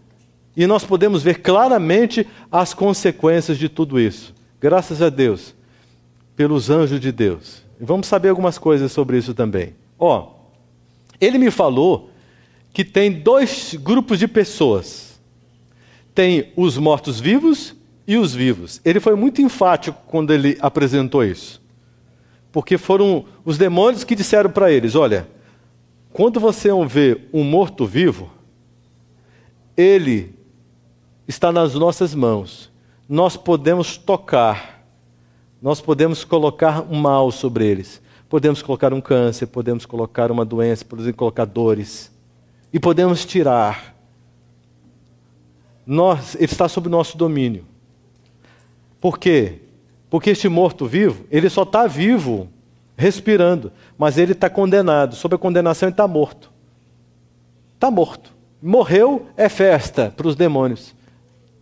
E nós podemos ver claramente as consequências de tudo isso. Graças a Deus, pelos anjos de Deus. E vamos saber algumas coisas sobre isso também. Ele me falou que tem 2 grupos de pessoas. Tem os mortos-vivos e os vivos. Ele foi muito enfático quando ele apresentou isso. Porque foram os demônios que disseram para eles, olha, quando você vê um morto-vivo, ele está nas nossas mãos. Nós podemos tocar, nós podemos colocar um mal sobre eles. Podemos colocar um câncer, podemos colocar uma doença, podemos colocar dores. E podemos tirar. Ele está sob nosso domínio. Por quê? Porque este morto-vivo, ele só está vivo, respirando, mas ele está condenado. Sob a condenação ele está morto. Está morto. Morreu é festa para os demônios.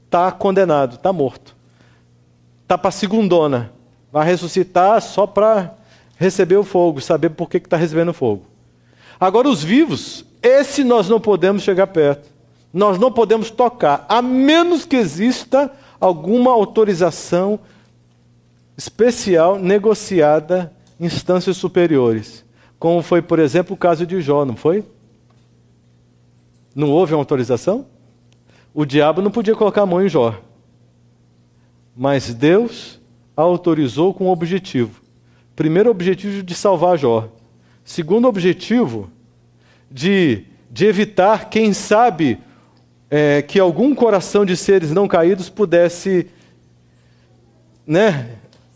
Está condenado, está morto. Está para a segundona. Vai ressuscitar só para receber o fogo, saber por que está recebendo fogo. Agora os vivos, esse nós não podemos chegar perto. Nós não podemos tocar, a menos que exista alguma autorização especial negociada em instâncias superiores. Como foi, por exemplo, o caso de Jó, não foi? Não houve uma autorização? O diabo não podia colocar a mão em Jó. Mas Deus autorizou com um objetivo. Primeiro objetivo de salvar Jó. Segundo objetivo de evitar, quem sabe, que algum coração de seres não caídos pudesse,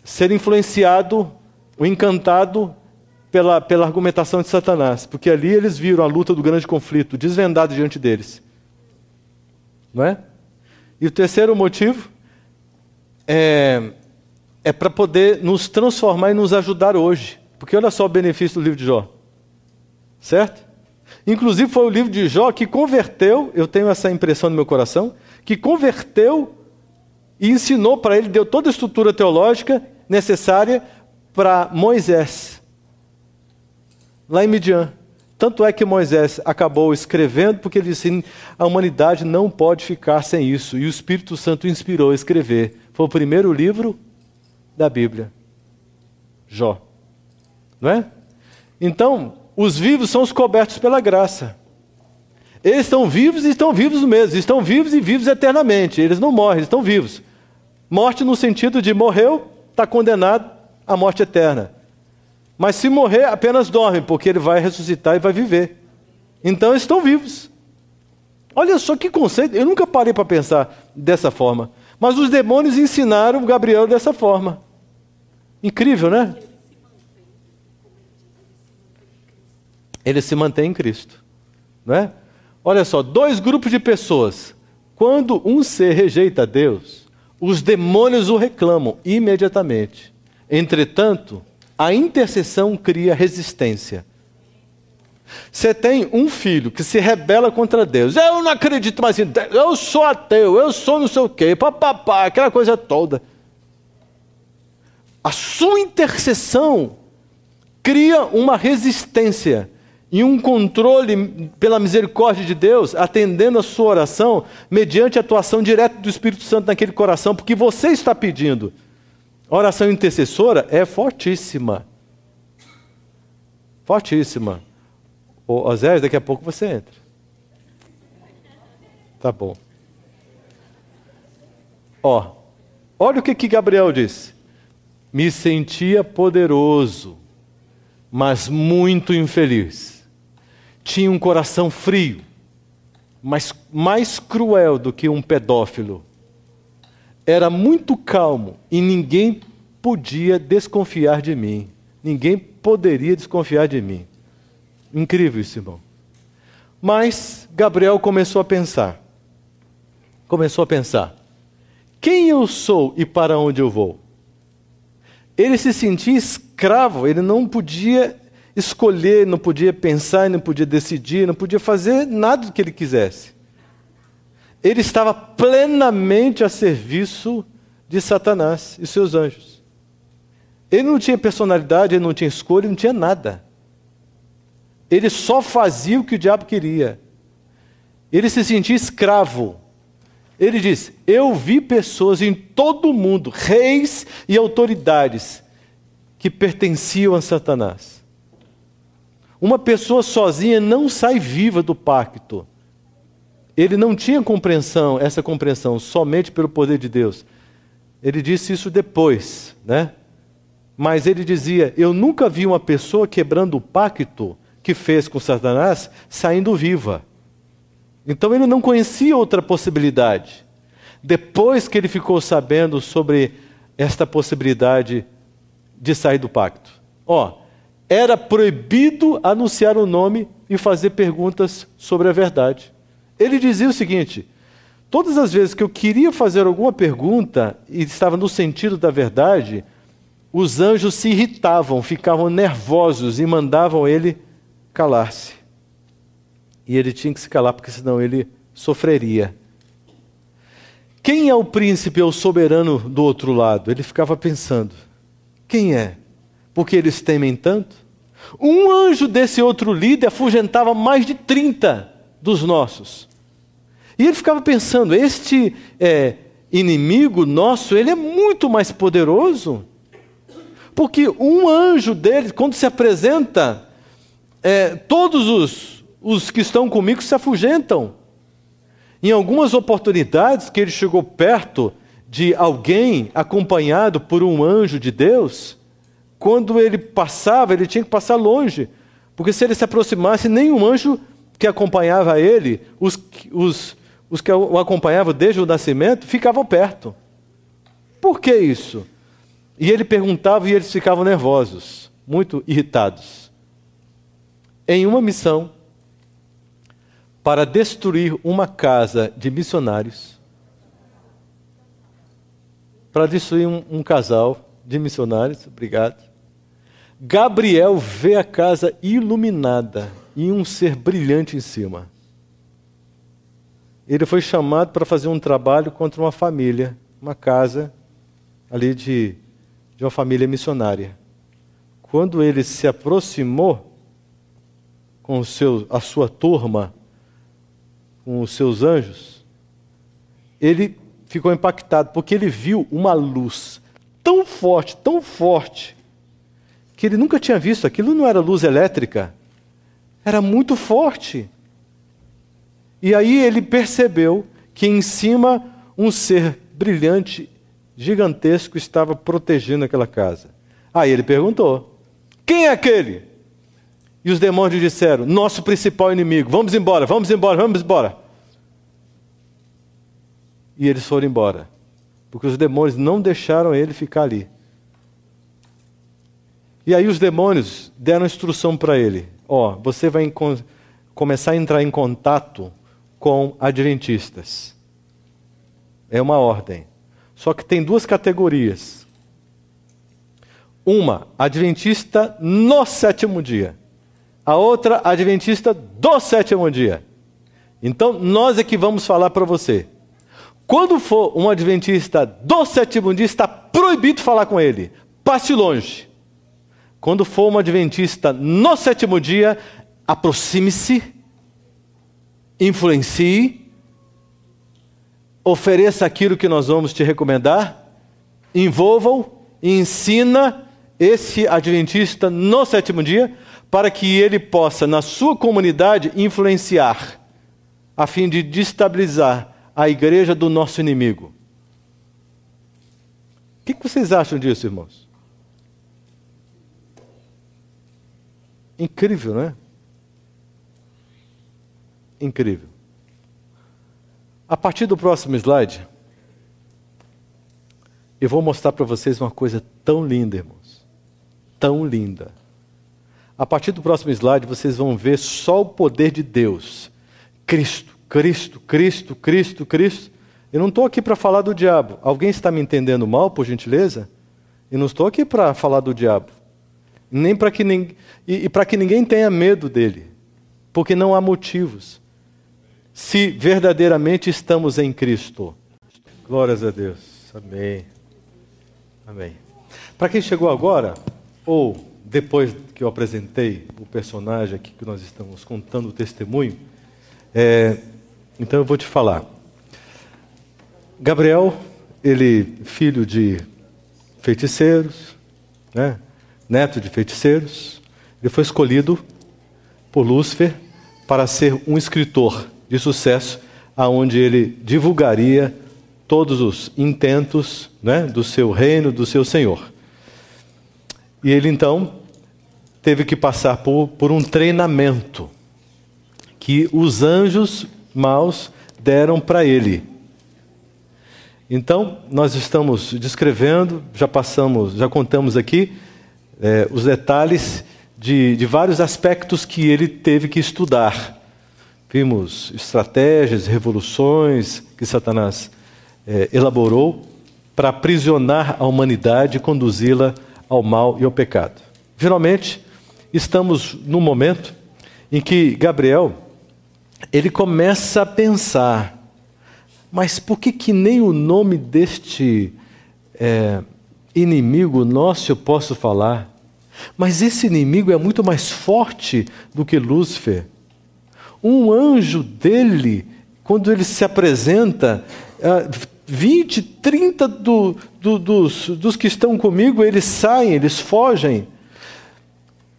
ser influenciado ou encantado pela argumentação de Satanás. Porque ali eles viram a luta do grande conflito, desvendado diante deles. Não é? E o terceiro motivo é para poder nos transformar e nos ajudar hoje. Porque olha só o benefício do livro de Jó. Certo? Inclusive foi o livro de Jó que converteu, eu tenho essa impressão no meu coração, que converteu e ensinou para ele, deu toda a estrutura teológica necessária para Moisés, lá em Midian. Tanto é que Moisés acabou escrevendo, porque ele disse, a humanidade não pode ficar sem isso. E o Espírito Santo inspirou a escrever. Foi o primeiro livro da Bíblia. Jó. Não é? Então, os vivos são os cobertos pela graça. Eles estão vivos e estão vivos mesmo. Estão vivos e vivos eternamente. Eles não morrem, eles estão vivos. Morte no sentido de morreu, está condenado à morte eterna. Mas se morrer, apenas dorme, porque ele vai ressuscitar e vai viver. Então eles estão vivos. Olha só que conceito, eu nunca parei para pensar dessa forma. Mas os demônios ensinaram Gabriel dessa forma. Incrível, né? Ele se mantém em Cristo. Não é? Olha só, 2 grupos de pessoas. Quando um ser rejeita Deus, os demônios o reclamam imediatamente. Entretanto, a intercessão cria resistência. Você tem um filho que se rebela contra Deus. Eu não acredito mais em Deus. Eu sou ateu. Eu sou não sei o quê. Papapá, aquela coisa toda. A sua intercessão cria uma resistência e um controle pela misericórdia de Deus, atendendo a sua oração, mediante a atuação direta do Espírito Santo naquele coração, porque você está pedindo. A oração intercessora é fortíssima. Fortíssima. Ô, Osés, daqui a pouco você entra. Tá bom. Olha o que Gabriel disse. Me sentia poderoso, mas muito infeliz. Tinha um coração frio, mas mais cruel do que um pedófilo. Era muito calmo e ninguém podia desconfiar de mim. Ninguém poderia desconfiar de mim. Incrível isso, irmão. Mas Gabriel começou a pensar. Quem eu sou e para onde eu vou? Ele se sentia escravo, ele não podia escolher, não podia pensar, não podia decidir, não podia fazer nada do que ele quisesse. Ele estava plenamente a serviço de Satanás e seus anjos. Ele não tinha personalidade, ele não tinha escolha, ele não tinha nada. Ele só fazia o que o diabo queria. Ele se sentia escravo. Ele diz, eu vi pessoas em todo o mundo, reis e autoridades, que pertenciam a Satanás. Uma pessoa sozinha não sai viva do pacto. Ele não tinha essa compreensão, somente pelo poder de Deus. Ele disse isso depois, né? Mas ele dizia, eu nunca vi uma pessoa quebrando o pacto que fez com Satanás, saindo viva. Então ele não conhecia outra possibilidade. Depois que ele ficou sabendo sobre esta possibilidade de sair do pacto. Era proibido anunciar o nome e fazer perguntas sobre a verdade. Ele dizia o seguinte, todas as vezes que eu queria fazer alguma pergunta e estava no sentido da verdade, os anjos se irritavam, ficavam nervosos e mandavam ele calar-se. E ele tinha que se calar, porque senão ele sofreria. Quem é o príncipe ou soberano do outro lado? Ele ficava pensando, quem é? Porque eles temem tanto? Um anjo desse outro líder afugentava mais de 30 dos nossos. E ele ficava pensando, este inimigo nosso, ele é muito mais poderoso. Porque um anjo dele, quando se apresenta, todos os que estão comigo se afugentam. Em algumas oportunidades que ele chegou perto de alguém acompanhado por um anjo de Deus, quando ele passava, ele tinha que passar longe. Porque se ele se aproximasse, nenhum anjo que acompanhava ele, os os que o acompanhavam desde o nascimento, ficavam perto. Por que isso? E ele perguntava e eles ficavam nervosos, muito irritados. Em uma missão para destruir uma casa de missionários, para destruir um casal de missionários, obrigado. Gabriel vê a casa iluminada e um ser brilhante em cima. Ele foi chamado para fazer um trabalho contra uma família, uma casa ali de uma família missionária. Quando ele se aproximou com a sua turma, com os seus anjos, ele ficou impactado, porque ele viu uma luz tão forte, que ele nunca tinha visto. Aquilo não era luz elétrica, era muito forte. E aí ele percebeu que em cima um ser brilhante, gigantesco, estava protegendo aquela casa. Aí ele perguntou: quem é aquele? E os demônios disseram: nosso principal inimigo, vamos embora, vamos embora, vamos embora. E eles foram embora, porque os demônios não deixaram ele ficar ali. E aí os demônios deram instrução para ele: ó, você vai começar a entrar em contato com adventistas. É uma ordem. Só que tem duas categorias. Uma, adventista no sétimo dia. A outra, adventista do sétimo dia. Então, nós é que vamos falar para você. Quando for um adventista do sétimo dia, está proibido falar com ele. Passe longe. Quando for um adventista no sétimo dia, aproxime-se, influencie, ofereça aquilo que nós vamos te recomendar, envolva-o e ensina esse adventista no sétimo dia, para que ele possa, na sua comunidade, influenciar, a fim de destabilizar a igreja do nosso inimigo. O que vocês acham disso, irmãos? Incrível, não é? Incrível. A partir do próximo slide, eu vou mostrar para vocês uma coisa tão linda, irmãos. Tão linda. A partir do próximo slide, vocês vão ver só o poder de Deus. Cristo, Cristo, Cristo, Cristo, Cristo. Eu não estou aqui para falar do diabo. Alguém está me entendendo mal, por gentileza? Eu não estou aqui para falar do diabo. Nem para que para que ninguém tenha medo dele. Porque não há motivos. Se verdadeiramente estamos em Cristo. Glórias a Deus. Amém. Amém. Para quem chegou agora, ou depois que eu apresentei o personagem aqui que nós estamos contando o testemunho, então eu vou te falar. Gabriel, ele filho de feiticeiros, né? Neto de feiticeiros, ele foi escolhido por Lúcifer para ser um escritor de sucesso, aonde ele divulgaria todos os intentos, né, do seu reino, do seu Senhor. E ele então teve que passar por um treinamento que os anjos maus deram para ele. Então, nós estamos descrevendo, já contamos aqui os detalhes de vários aspectos que ele teve que estudar. Vimos estratégias, revoluções que Satanás elaborou para aprisionar a humanidade e conduzi-la ao mal e ao pecado. Finalmente, estamos num momento em que Gabriel, ele começa a pensar: mas por que nem o nome deste inimigo nosso eu posso falar? Mas esse inimigo é muito mais forte do que Lúcifer. Um anjo dele, quando ele se apresenta, 20, 30 dos que estão comigo, eles saem, eles fogem.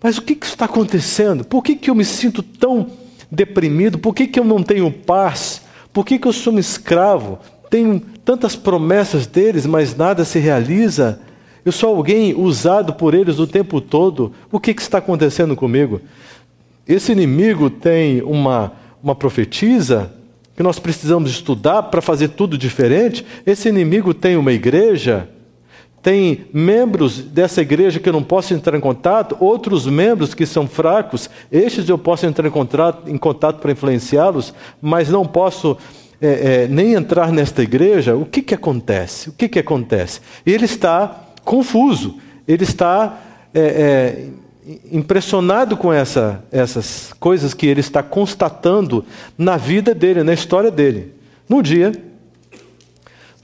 Mas o que está acontecendo? Por que eu me sinto tão deprimido? Por que eu não tenho paz? Por que eu sou um escravo? Tenho tantas promessas deles, mas nada se realiza. Eu sou alguém usado por eles o tempo todo. O que está acontecendo comigo? Esse inimigo tem uma profetisa que nós precisamos estudar para fazer tudo diferente. Esse inimigo tem uma igreja, tem membros dessa igreja que eu não posso entrar em contato, outros membros que são fracos, estes eu posso entrar em contato para influenciá-los, mas não posso nem entrar nesta igreja. O que acontece? O que acontece? Ele está confuso, ele está impressionado com essas coisas que ele está constatando na vida dele, na história dele. No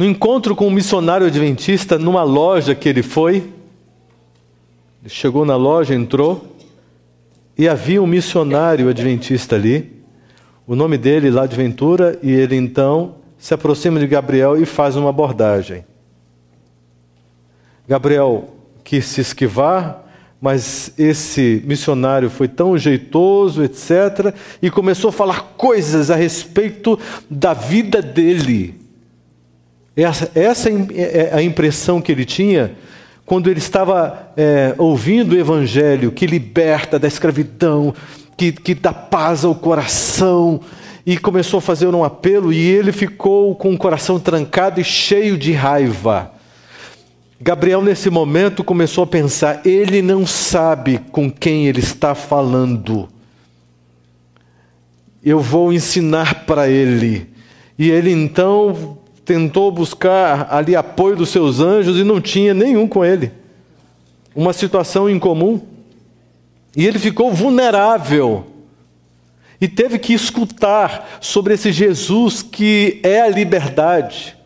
encontro com um missionário adventista, numa loja que ele foi, ele chegou na loja, entrou, e havia um missionário adventista ali, o nome dele lá de Ventura, e ele então se aproxima de Gabriel e faz uma abordagem. Gabriel quis se esquivar, mas esse missionário foi tão jeitoso, etc., e começou a falar coisas a respeito da vida dele. Essa é a impressão que ele tinha quando ele estava ouvindo o Evangelho, que liberta da escravidão, que dá paz ao coração, e começou a fazer um apelo, e ele ficou com o coração trancado e cheio de raiva. Gabriel, nesse momento, começou a pensar: ele não sabe com quem ele está falando. Eu vou ensinar para ele. E ele, então, tentou buscar ali apoio dos seus anjos e não tinha nenhum com ele. Uma situação incomum. E ele ficou vulnerável. E teve que escutar sobre esse Jesus que é a liberdade.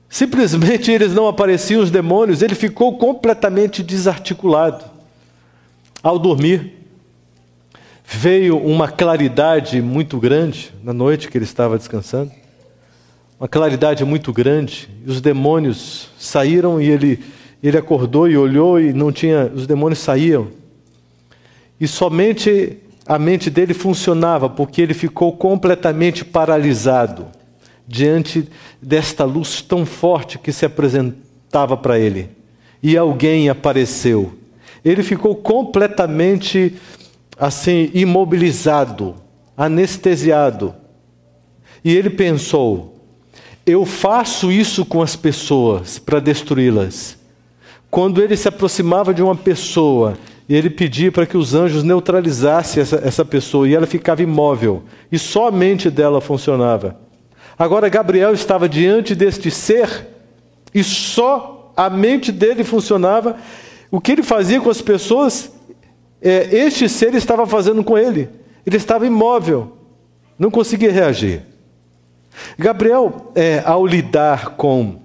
Simplesmente eles não apareciam, os demônios, ele ficou completamente desarticulado. Ao dormir, veio uma claridade muito grande, na noite que ele estava descansando, uma claridade muito grande, e os demônios saíram, e ele acordou e olhou, e não tinha, os demônios saíam. E somente a mente dele funcionava, porque ele ficou completamente paralisado diante desta luz tão forte que se apresentava para ele. E alguém apareceu. Ele ficou completamente assim, imobilizado, anestesiado. E ele pensou: eu faço isso com as pessoas para destruí-las. Quando ele se aproximava de uma pessoa, ele pedia para que os anjos neutralizassem essa pessoa, e ela ficava imóvel, e só a mente dela funcionava. Agora Gabriel estava diante deste ser, e só a mente dele funcionava. O que ele fazia com as pessoas, este ser estava fazendo com ele. Ele estava imóvel, não conseguia reagir. Gabriel, ao lidar com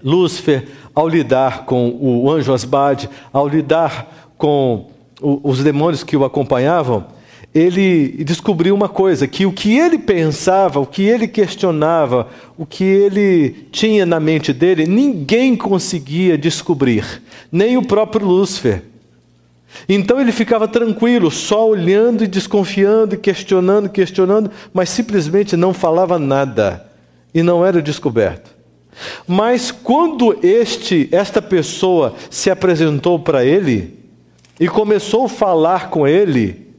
Lúcifer, ao lidar com o anjo Asbade, ao lidar com os demônios que o acompanhavam, ele descobriu uma coisa, que o que ele pensava, o que ele questionava, o que ele tinha na mente dele, ninguém conseguia descobrir, nem o próprio Lúcifer. Então ele ficava tranquilo, só olhando e desconfiando, e questionando, mas simplesmente não falava nada, e não era descoberto. Mas quando esta pessoa se apresentou para ele, e começou a falar com ele,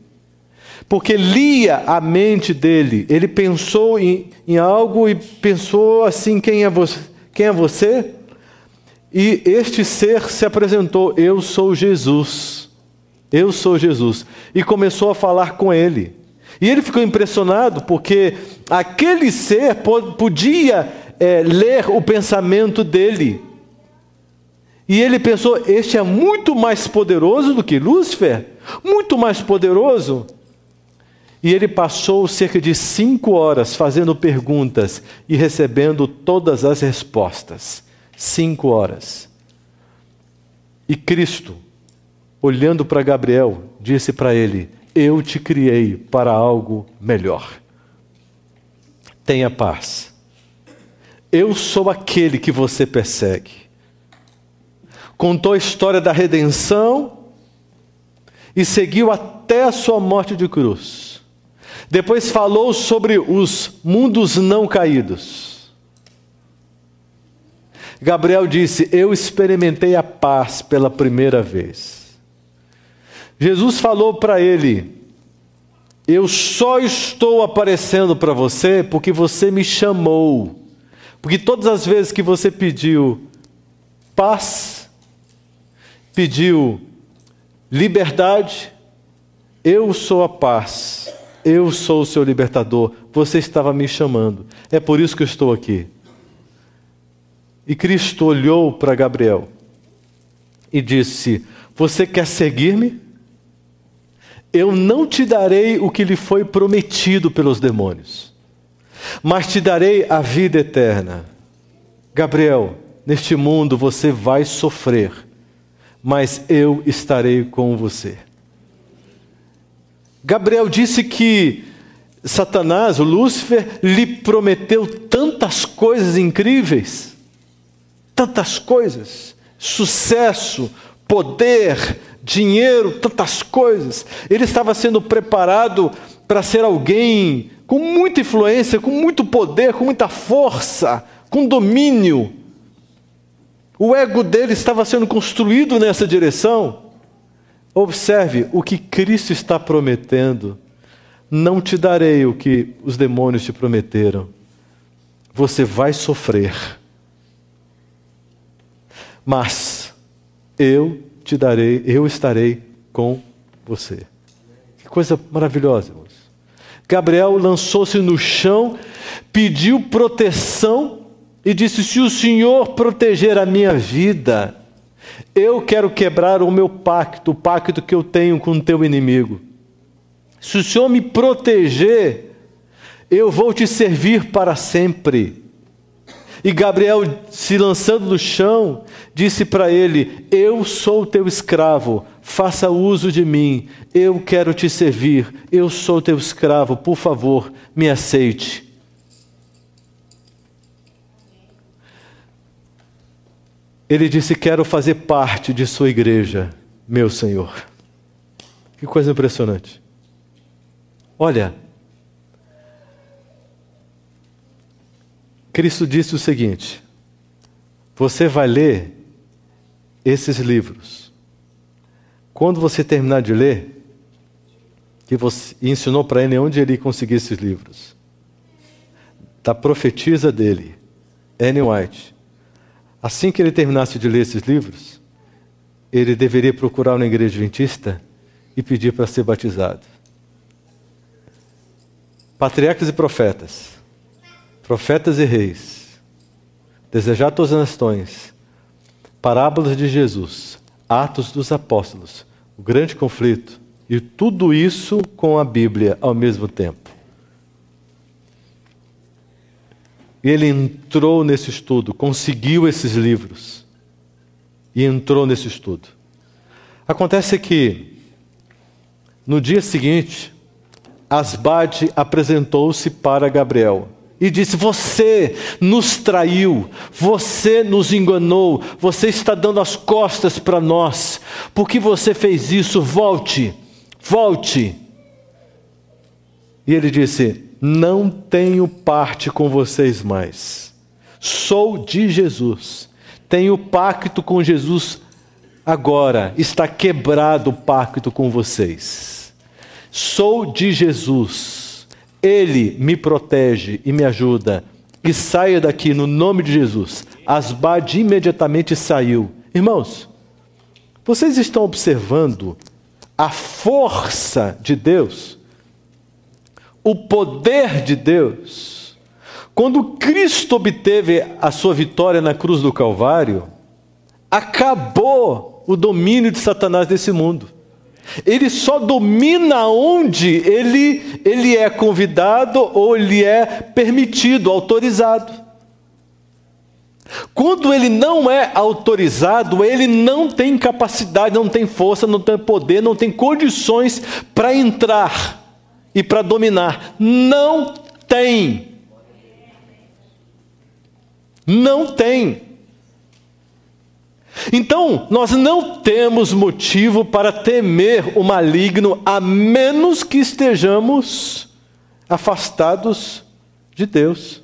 porque lia a mente dele, ele pensou em algo e pensou assim: quem é você? Quem é você? E este ser se apresentou: eu sou Jesus, eu sou Jesus. E começou a falar com ele. E ele ficou impressionado, porque aquele ser podia ler o pensamento dele. E ele pensou: este é muito mais poderoso do que Lúcifer, muito mais poderoso. E ele passou cerca de 5 horas fazendo perguntas e recebendo todas as respostas. 5 horas. E Cristo, olhando para Gabriel, disse para ele: eu te criei para algo melhor. Tenha paz. Eu sou aquele que você persegue. Contou a história da redenção e seguiu até a sua morte de cruz. Depois falou sobre os mundos não caídos. Gabriel disse: eu experimentei a paz pela primeira vez. Jesus falou para ele: eu só estou aparecendo para você porque você me chamou. Porque todas as vezes que você pediu paz, pediu liberdade, eu sou a paz, eu sou o seu libertador, você estava me chamando, é por isso que eu estou aqui. E Cristo olhou para Gabriel e disse: você quer seguir-me? Eu não te darei o que lhe foi prometido pelos demônios, mas te darei a vida eterna. Gabriel, neste mundo você vai sofrer, mas eu estarei com você. Gabriel disse que Satanás, o Lúcifer, lhe prometeu tantas coisas incríveis, tantas coisas, sucesso, poder, dinheiro, tantas coisas. Ele estava sendo preparado para ser alguém com muita influência, com muito poder, com muita força, com domínio. O ego dele estava sendo construído nessa direção. Observe o que Cristo está prometendo. Não te darei o que os demônios te prometeram. Você vai sofrer, mas eu te darei, eu estarei com você. Que coisa maravilhosa, irmãos. Gabriel lançou-se no chão, pediu proteção e disse: se o Senhor proteger a minha vida, eu quero quebrar o meu pacto, o pacto que eu tenho com o teu inimigo. Se o Senhor me proteger, eu vou te servir para sempre. E Gabriel, se lançando no chão, disse para ele: eu sou teu escravo, faça uso de mim, eu quero te servir, eu sou teu escravo, por favor, me aceite. Ele disse: quero fazer parte de sua igreja, meu Senhor. Que coisa impressionante. Olha, Cristo disse o seguinte: você vai ler esses livros. Quando você terminar de ler, que você ensinou para ele onde ele conseguir esses livros, da profetisa dele, Ellen White. Assim que ele terminasse de ler esses livros, ele deveria procurar uma igreja adventista e pedir para ser batizado. Patriarcas e profetas, profetas e reis, desejar todas as nações, parábolas de Jesus, Atos dos Apóstolos, o grande conflito, e tudo isso com a Bíblia ao mesmo tempo. E ele entrou nesse estudo, conseguiu esses livros e entrou nesse estudo. Acontece que no dia seguinte, Asbade apresentou-se para Gabriel e disse: você nos traiu, você nos enganou, você está dando as costas para nós. Por que você fez isso? Volte, volte. E ele disse: não tenho parte com vocês mais. Sou de Jesus. Tenho pacto com Jesus agora. Está quebrado o pacto com vocês. Sou de Jesus. Ele me protege e me ajuda. E saia daqui no nome de Jesus. Asbade imediatamente saiu. Irmãos, vocês estão observando a força de Deus? O poder de Deus? Quando Cristo obteve a sua vitória na cruz do Calvário, acabou o domínio de Satanás nesse mundo. Ele só domina onde ele é convidado ou ele é permitido, autorizado. Quando ele não é autorizado, ele não tem capacidade, não tem força, não tem poder, não tem condições para entrar e para dominar. Não tem. Não tem. Então, nós não temos motivo para temer o maligno, a menos que estejamos afastados de Deus.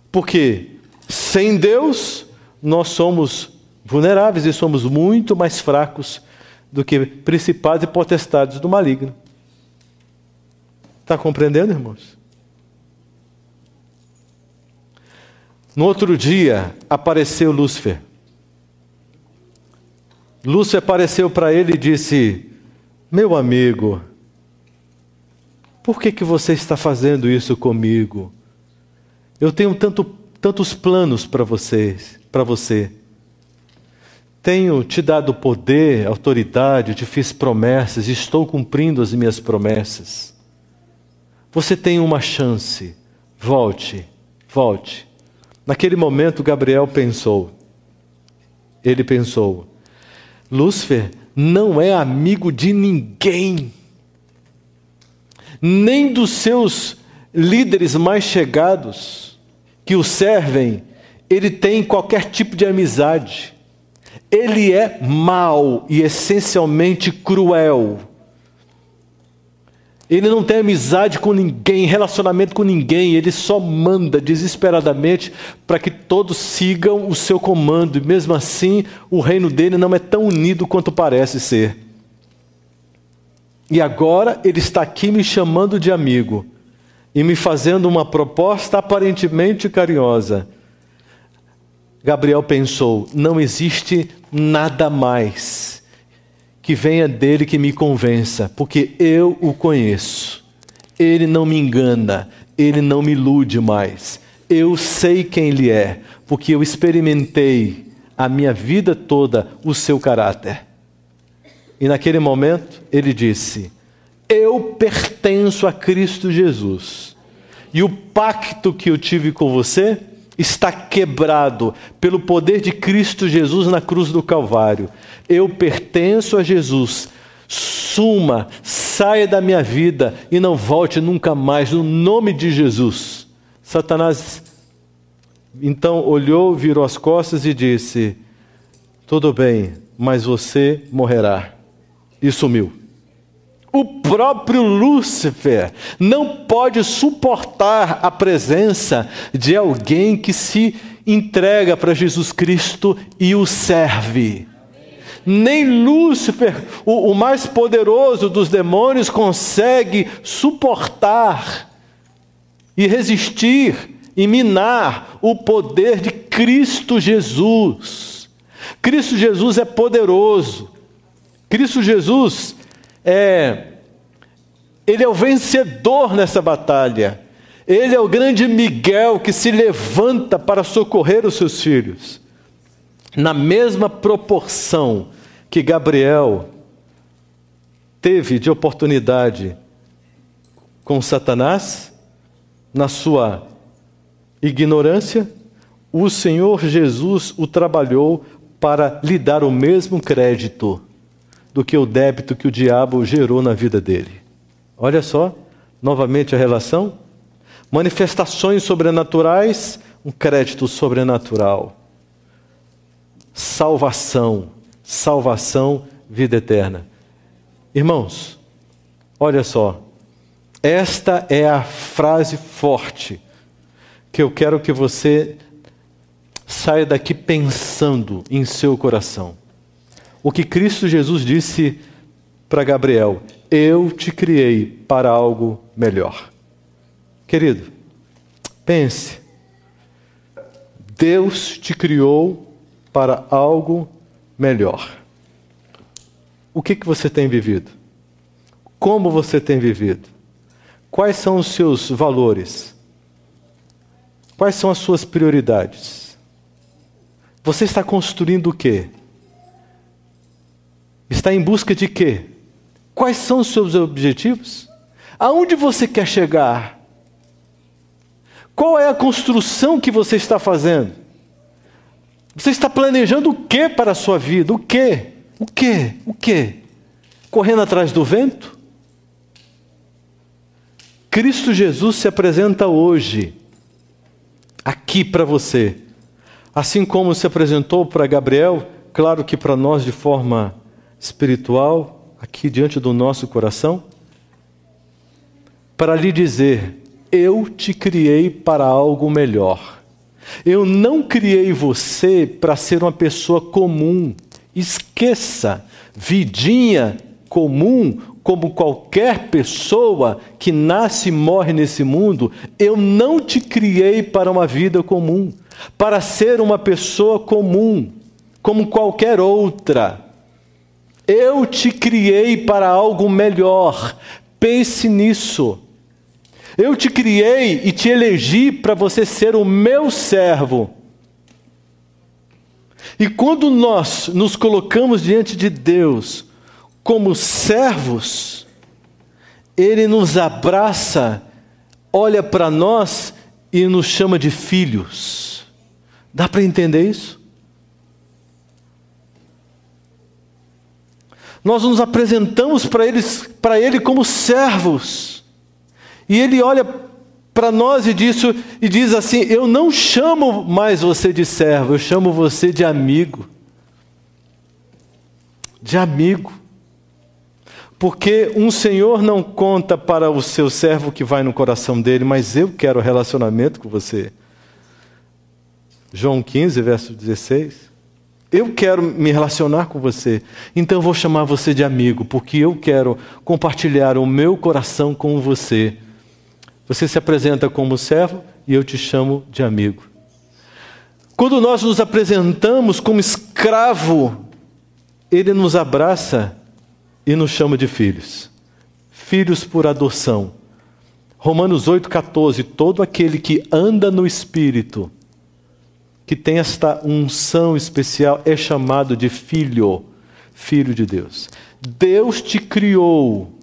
Porque sem Deus, nós somos vulneráveis e somos muito mais fracos do que principados e potestades do maligno. Está compreendendo, irmãos? No outro dia, apareceu Lúcifer. Lúcifer apareceu para ele e disse: meu amigo, por que você está fazendo isso comigo? Eu tenho tantos planos para você. Tenho te dado poder, autoridade, te fiz promessas, estou cumprindo as minhas promessas. Você tem uma chance, volte. Naquele momento, Gabriel pensou. Ele pensou: Lúcifer não é amigo de ninguém, nem dos seus líderes mais chegados que o servem. Ele tem qualquer tipo de amizade. Ele é mau e essencialmente cruel. Ele não tem amizade com ninguém, relacionamento com ninguém. Ele só manda desesperadamente para que todos sigam o seu comando. E mesmo assim, o reino dele não é tão unido quanto parece ser. E agora ele está aqui me chamando de amigo e me fazendo uma proposta aparentemente carinhosa. Gabriel pensou: não existe nada mais que venha dele que me convença, porque eu o conheço. Ele não me engana, ele não me ilude mais. Eu sei quem ele é, porque eu experimentei a minha vida toda o seu caráter. E naquele momento ele disse: eu pertenço a Cristo Jesus. E o pacto que eu tive com você está quebrado pelo poder de Cristo Jesus na cruz do Calvário. Eu pertenço a Jesus. Suma, saia da minha vida e não volte nunca mais, no nome de Jesus. Satanás então olhou, virou as costas e disse: tudo bem, mas você morrerá. E sumiu. O próprio Lúcifer não pode suportar a presença de alguém que se entrega para Jesus Cristo e o serve. Nem Lúcifer, o mais poderoso dos demônios, consegue suportar e resistir e minar o poder de Cristo Jesus. Cristo Jesus é poderoso. Cristo Jesus ele é o vencedor nessa batalha. Ele é o grande Miguel que se levanta para socorrer os seus filhos. Na mesma proporção que Gabriel teve de oportunidade com Satanás, na sua ignorância, o Senhor Jesus o trabalhou para lhe dar o mesmo crédito do que o débito que o diabo gerou na vida dele. Olha só, novamente a relação. Manifestações sobrenaturais, um crédito sobrenatural. Salvação, vida eterna. Irmãos, olha só, esta é a frase forte que eu quero que você saia daqui pensando em seu coração. O que Cristo Jesus disse para Gabriel: eu te criei para algo melhor. Querido, pense. Deus te criou para algo melhor. O que você tem vivido? Como você tem vivido? Quais são os seus valores? Quais são as suas prioridades? Você está construindo o quê? Está em busca de quê? Quais são os seus objetivos? Aonde você quer chegar? Qual é a construção que você está fazendo? Você está planejando o que para a sua vida? O quê? O quê? O quê? Correndo atrás do vento? Cristo Jesus se apresenta hoje, aqui para você. Assim como se apresentou para Gabriel, claro que para nós de forma espiritual, aqui diante do nosso coração, para lhe dizer: eu te criei para algo melhor. Eu não criei você para ser uma pessoa comum. Esqueça, vidinha comum, como qualquer pessoa que nasce e morre nesse mundo. Eu não te criei para uma vida comum, para ser uma pessoa comum, como qualquer outra. Eu te criei para algo melhor. Pense nisso. Eu te criei e te elegi para você ser o meu servo. E quando nós nos colocamos diante de Deus como servos, Ele nos abraça, olha para nós e nos chama de filhos. Dá para entender isso? Nós nos apresentamos para Ele como servos. E Ele olha para nós e diz assim: eu não chamo mais você de servo, eu chamo você de amigo. De amigo. Porque um senhor não conta para o seu servo que vai no coração dele, mas eu quero relacionamento com você. João 15, verso 16. Eu quero me relacionar com você, então eu vou chamar você de amigo, porque eu quero compartilhar o meu coração com você. Você se apresenta como servo e eu te chamo de amigo. Quando nós nos apresentamos como escravo, Ele nos abraça e nos chama de filhos. Filhos por adoção. Romanos 8,14. Todo aquele que anda no Espírito, que tem esta unção especial, é chamado de filho, filho de Deus. Deus te criou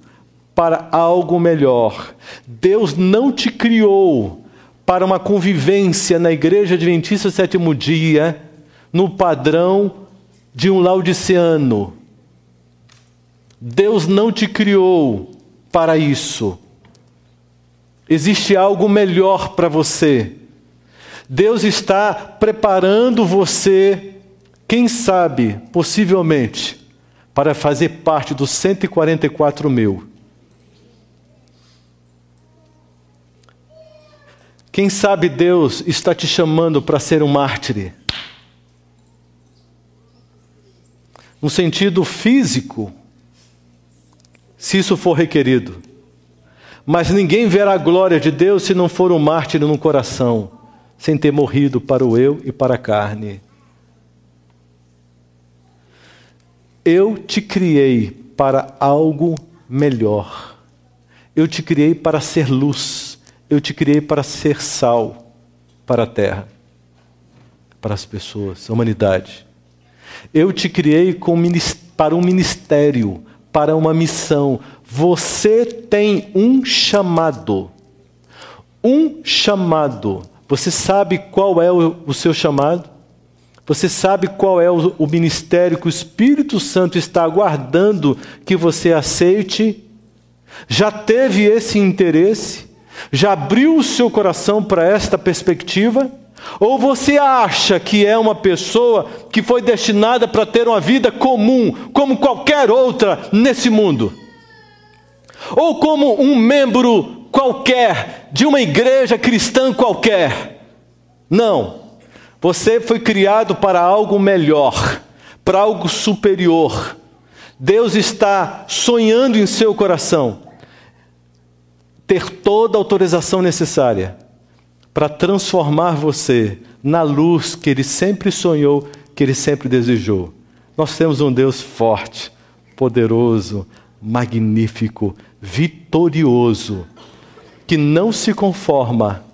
para algo melhor. Deus não te criou para uma convivência na Igreja Adventista Sétimo Dia, no padrão de um laodiceano. Deus não te criou para isso. Existe algo melhor para você. Deus está preparando você, quem sabe, possivelmente, para fazer parte dos 144 mil. Quem sabe Deus está te chamando para ser um mártir. No sentido físico, se isso for requerido. Mas ninguém verá a glória de Deus se não for um mártir no coração, sem ter morrido para o eu e para a carne. Eu te criei para algo melhor. Eu te criei para ser luz. Eu te criei para ser sal para a terra, para as pessoas, a humanidade. Eu te criei para um ministério, para uma missão. Você tem um chamado. Um chamado. Você sabe qual é o seu chamado? Você sabe qual é o ministério que o Espírito Santo está aguardando que você aceite? Já teve esse interesse? Já abriu o seu coração para esta perspectiva? Ou você acha que é uma pessoa que foi destinada para ter uma vida comum, como qualquer outra nesse mundo? Ou como um membro qualquer, de uma igreja cristã qualquer? Não. Você foi criado para algo melhor, para algo superior. Deus está sonhando em seu coração ter toda a autorização necessária para transformar você na luz que Ele sempre sonhou, que Ele sempre desejou. Nós temos um Deus forte, poderoso, magnífico, vitorioso, que não se conforma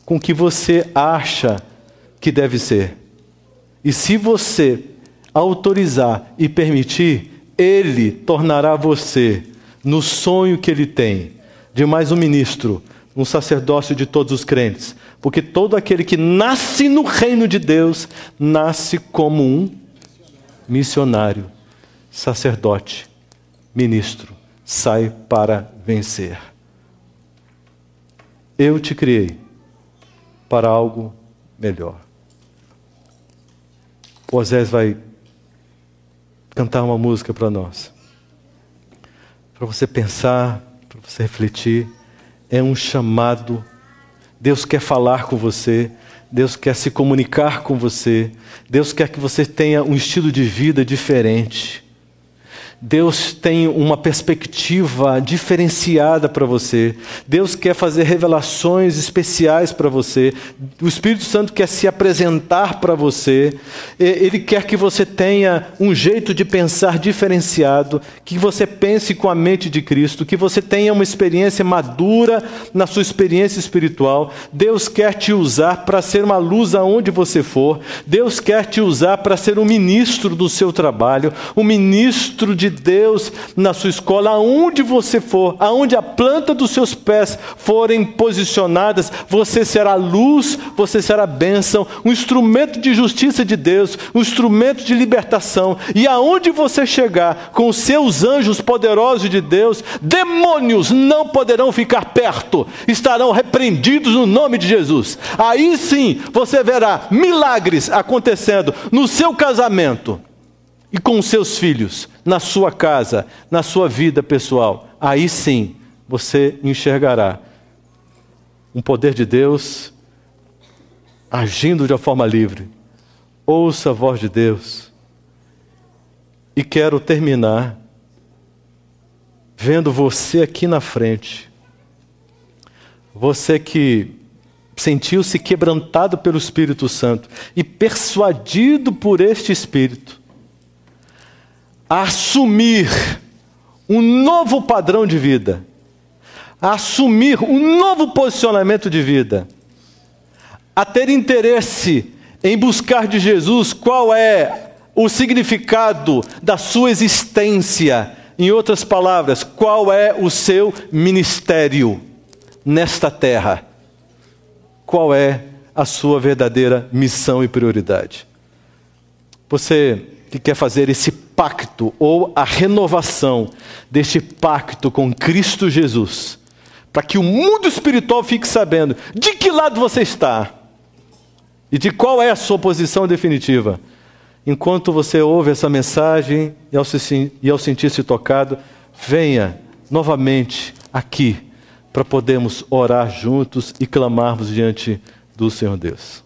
com o que você acha que deve ser. E se você autorizar e permitir, Ele tornará você no sonho que Ele tem, de mais um ministro, um sacerdócio de todos os crentes. Porque todo aquele que nasce no reino de Deus, nasce como um missionário, sacerdote, ministro, sai para vencer. Eu te criei para algo melhor. O Osés vai cantar uma música para nós. Para você pensar, para você refletir. É um chamado. Deus quer falar com você. Deus quer se comunicar com você. Deus quer que você tenha um estilo de vida diferente. Deus tem uma perspectiva diferenciada para você. Deus quer fazer revelações especiais para você. O Espírito Santo quer se apresentar para você. Ele quer que você tenha um jeito de pensar diferenciado, que você pense com a mente de Cristo, que você tenha uma experiência madura na sua experiência espiritual. Deus quer te usar para ser uma luz aonde você for. Deus quer te usar para ser um ministro do seu trabalho, um ministro de Deus na sua escola, aonde você for, aonde a planta dos seus pés forem posicionadas, você será luz, você será bênção, um instrumento de justiça de Deus, um instrumento de libertação. E aonde você chegar com os seus anjos poderosos de Deus, demônios não poderão ficar perto, estarão repreendidos no nome de Jesus. Aí sim você verá milagres acontecendo no seu casamento e com os seus filhos, na sua casa, na sua vida pessoal. Aí sim você enxergará um poder de Deus agindo de uma forma livre. Ouça a voz de Deus. E quero terminar vendo você aqui na frente. Você que sentiu-se quebrantado pelo Espírito Santo e persuadido por este Espírito a assumir um novo padrão de vida, a assumir um novo posicionamento de vida, a ter interesse em buscar de Jesus qual é o significado da sua existência. Em outras palavras, qual é o seu ministério nesta terra? Qual é a sua verdadeira missão e prioridade? Você que quer fazer esse pacto, ou a renovação deste pacto com Cristo Jesus, para que o mundo espiritual fique sabendo de que lado você está e de qual é a sua posição definitiva. Enquanto você ouve essa mensagem e ao sentir-se tocado, venha novamente aqui para podermos orar juntos e clamarmos diante do Senhor Deus.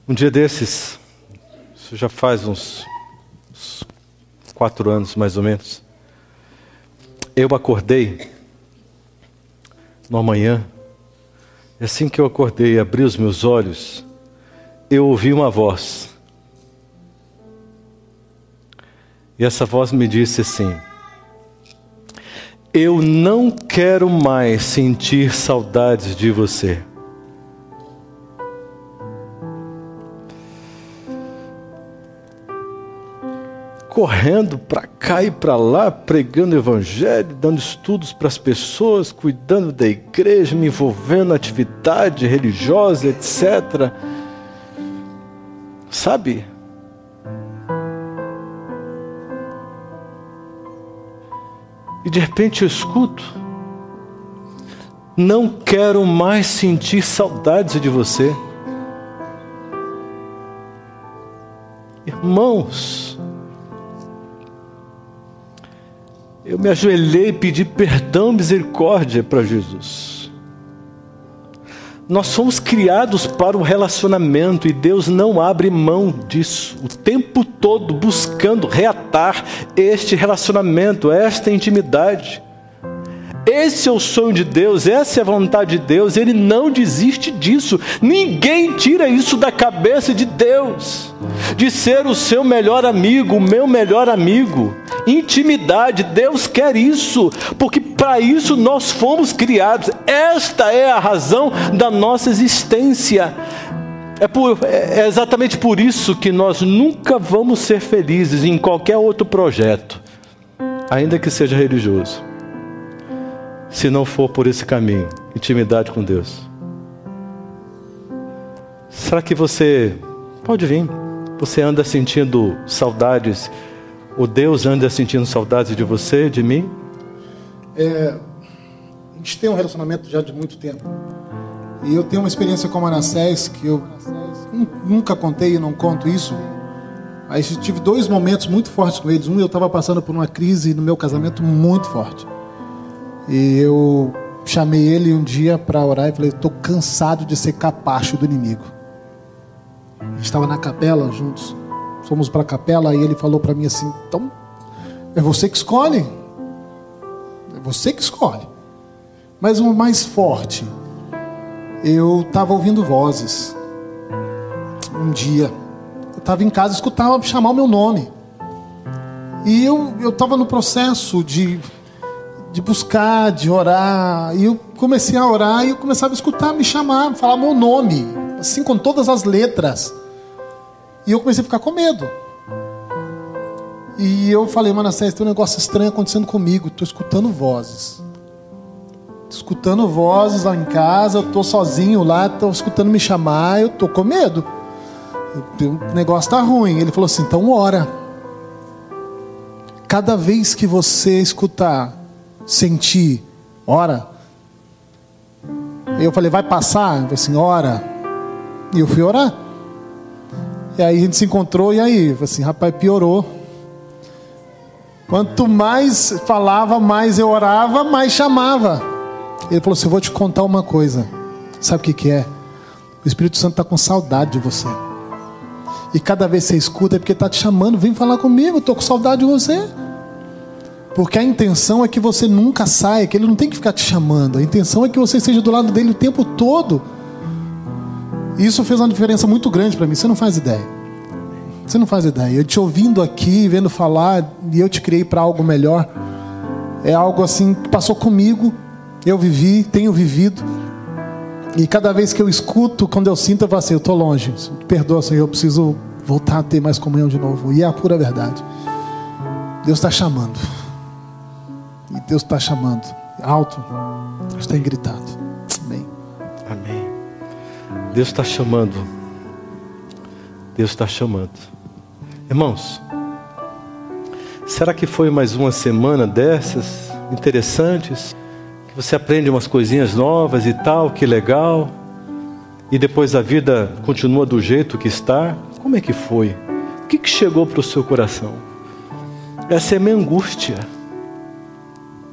Um dia desses, isso já faz uns 4 anos mais ou menos, eu acordei numa manhã, e assim que eu acordei e abri os meus olhos, eu ouvi uma voz. E essa voz me disse assim: eu não quero mais sentir saudades de você. Correndo para cá e para lá, pregando o evangelho, dando estudos para as pessoas, cuidando da igreja, me envolvendo na atividade religiosa, etc. Sabe? E de repente eu escuto: não quero mais sentir saudades de você. Irmãos, eu me ajoelhei e pedi perdão, misericórdia para Jesus. Nós somos criados para o relacionamento e Deus não abre mão disso. O tempo todo buscando reatar este relacionamento, esta intimidade. Esse é o sonho de Deus, essa é a vontade de Deus. Ele não desiste disso. Ninguém tira isso da cabeça de Deus. De ser o seu melhor amigo, o meu melhor amigo. Intimidade, Deus quer isso, porque para isso nós fomos criados. Esta é a razão da nossa existência. É exatamente por isso que nós nunca vamos ser felizes em qualquer outro projeto, ainda que seja religioso, se não for por esse caminho, intimidade com Deus. Será que você pode vir? Você anda sentindo saudades? O Deus anda sentindo saudades de você, de mim? A gente tem um relacionamento já de muito tempo. E eu tenho uma experiência com o Manassés que eu nunca contei e não conto isso. Mas eu tive 2 momentos muito fortes com eles. Eu estava passando por uma crise no meu casamento muito forte. E eu chamei ele um dia para orar e falei: estou cansado de ser capacho do inimigo. A gente estava na capela juntos. fomos para a capela, e ele falou para mim assim: então, é você que escolhe. É você que escolhe. Mas o mais forte, eu estava ouvindo vozes. Um dia, eu estava em casa, escutava chamar o meu nome. E eu estava no processo de buscar, de orar. E eu comecei a orar e eu começava a escutar, me chamar, falar meu nome, assim, com todas as letras. E eu comecei a ficar com medo. E eu falei: Manassés, tem um negócio estranho acontecendo comigo. Estou escutando vozes. Escutando vozes lá em casa, eu estou sozinho lá, estou escutando me chamar, eu estou com medo. O negócio está ruim. Ele falou assim: então ora. Cada vez que você escutar, sentir, ora. Eu falei: vai passar? Ele falou assim: ora. E eu fui orar. E aí a gente se encontrou, e aí? Eu falei assim: rapaz, piorou. Quanto mais falava, mais eu orava, mais chamava. Ele falou assim: eu vou te contar uma coisa. Sabe o que é? O Espírito Santo está com saudade de você. E cada vez que você escuta é porque está te chamando. Vem falar comigo, estou com saudade de você. Porque a intenção é que você nunca saia, que ele não tem que ficar te chamando. A intenção é que você esteja do lado dele o tempo todo. E isso fez uma diferença muito grande para mim. Você não faz ideia. Você não faz ideia. Eu te ouvindo aqui, vendo falar, e eu te criei para algo melhor. É algo assim que passou comigo. Eu vivi, tenho vivido. E cada vez que eu escuto, quando eu sinto, eu falo assim: eu estou longe. Perdoa, Senhor, eu preciso voltar a ter mais comunhão de novo. E é a pura verdade. Deus está chamando. E Deus está chamando. Alto. Deus tem gritado. Amém. Amém. Deus está chamando. Deus está chamando. Irmãos, será que foi mais uma semana dessas interessantes? Que você aprende umas coisinhas novas e tal, que legal. E depois a vida continua do jeito que está? Como é que foi? O que chegou para o seu coração? Essa é a minha angústia.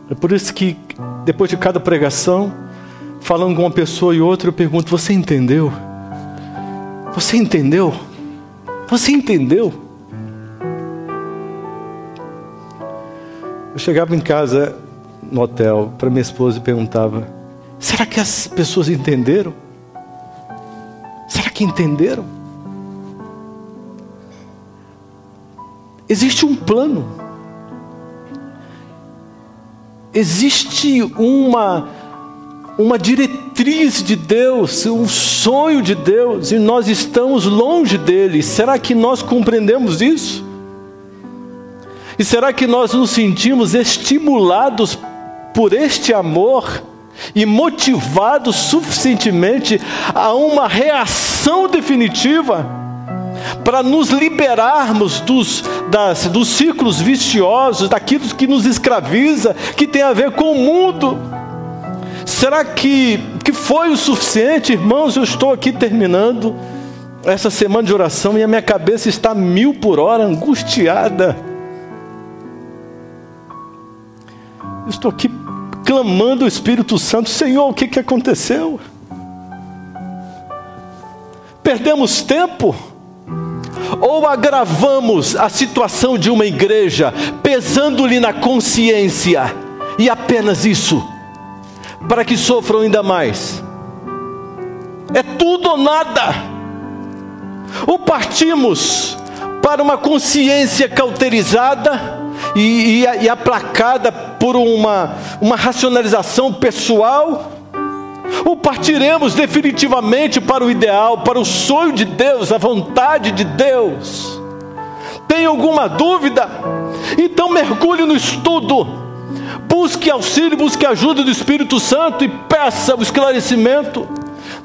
É por isso que depois de cada pregação, falando com uma pessoa e outra, eu pergunto: você entendeu? Você entendeu? Você entendeu? Eu chegava em casa, no hotel, para minha esposa e perguntava: será que as pessoas entenderam? Será que entenderam? Existe um plano. Existe uma diretriz de Deus, um sonho de Deus, e nós estamos longe dele. Será que nós compreendemos isso? E será que nós nos sentimos estimulados por este amor e motivados suficientemente a uma reação definitiva para nos liberarmos dos ciclos viciosos, daquilo que nos escraviza, que tem a ver com o mundo? Será que foi o suficiente? Irmãos, eu estou aqui terminando essa semana de oração e a minha cabeça está 1000 por hora, angustiada. Eu estou aqui clamando ao Espírito Santo: Senhor, o que aconteceu? Perdemos tempo? Ou agravamos a situação de uma igreja, pesando-lhe na consciência, e apenas isso, para que sofram ainda mais? É tudo ou nada. Ou partimos para uma consciência cauterizada e aplacada por uma racionalização pessoal, ou partiremos definitivamente para o ideal, para o sonho de Deus, a vontade de Deus? Tem alguma dúvida? Então mergulhe no estudo, busque auxílio, busque ajuda do Espírito Santo e peça o esclarecimento.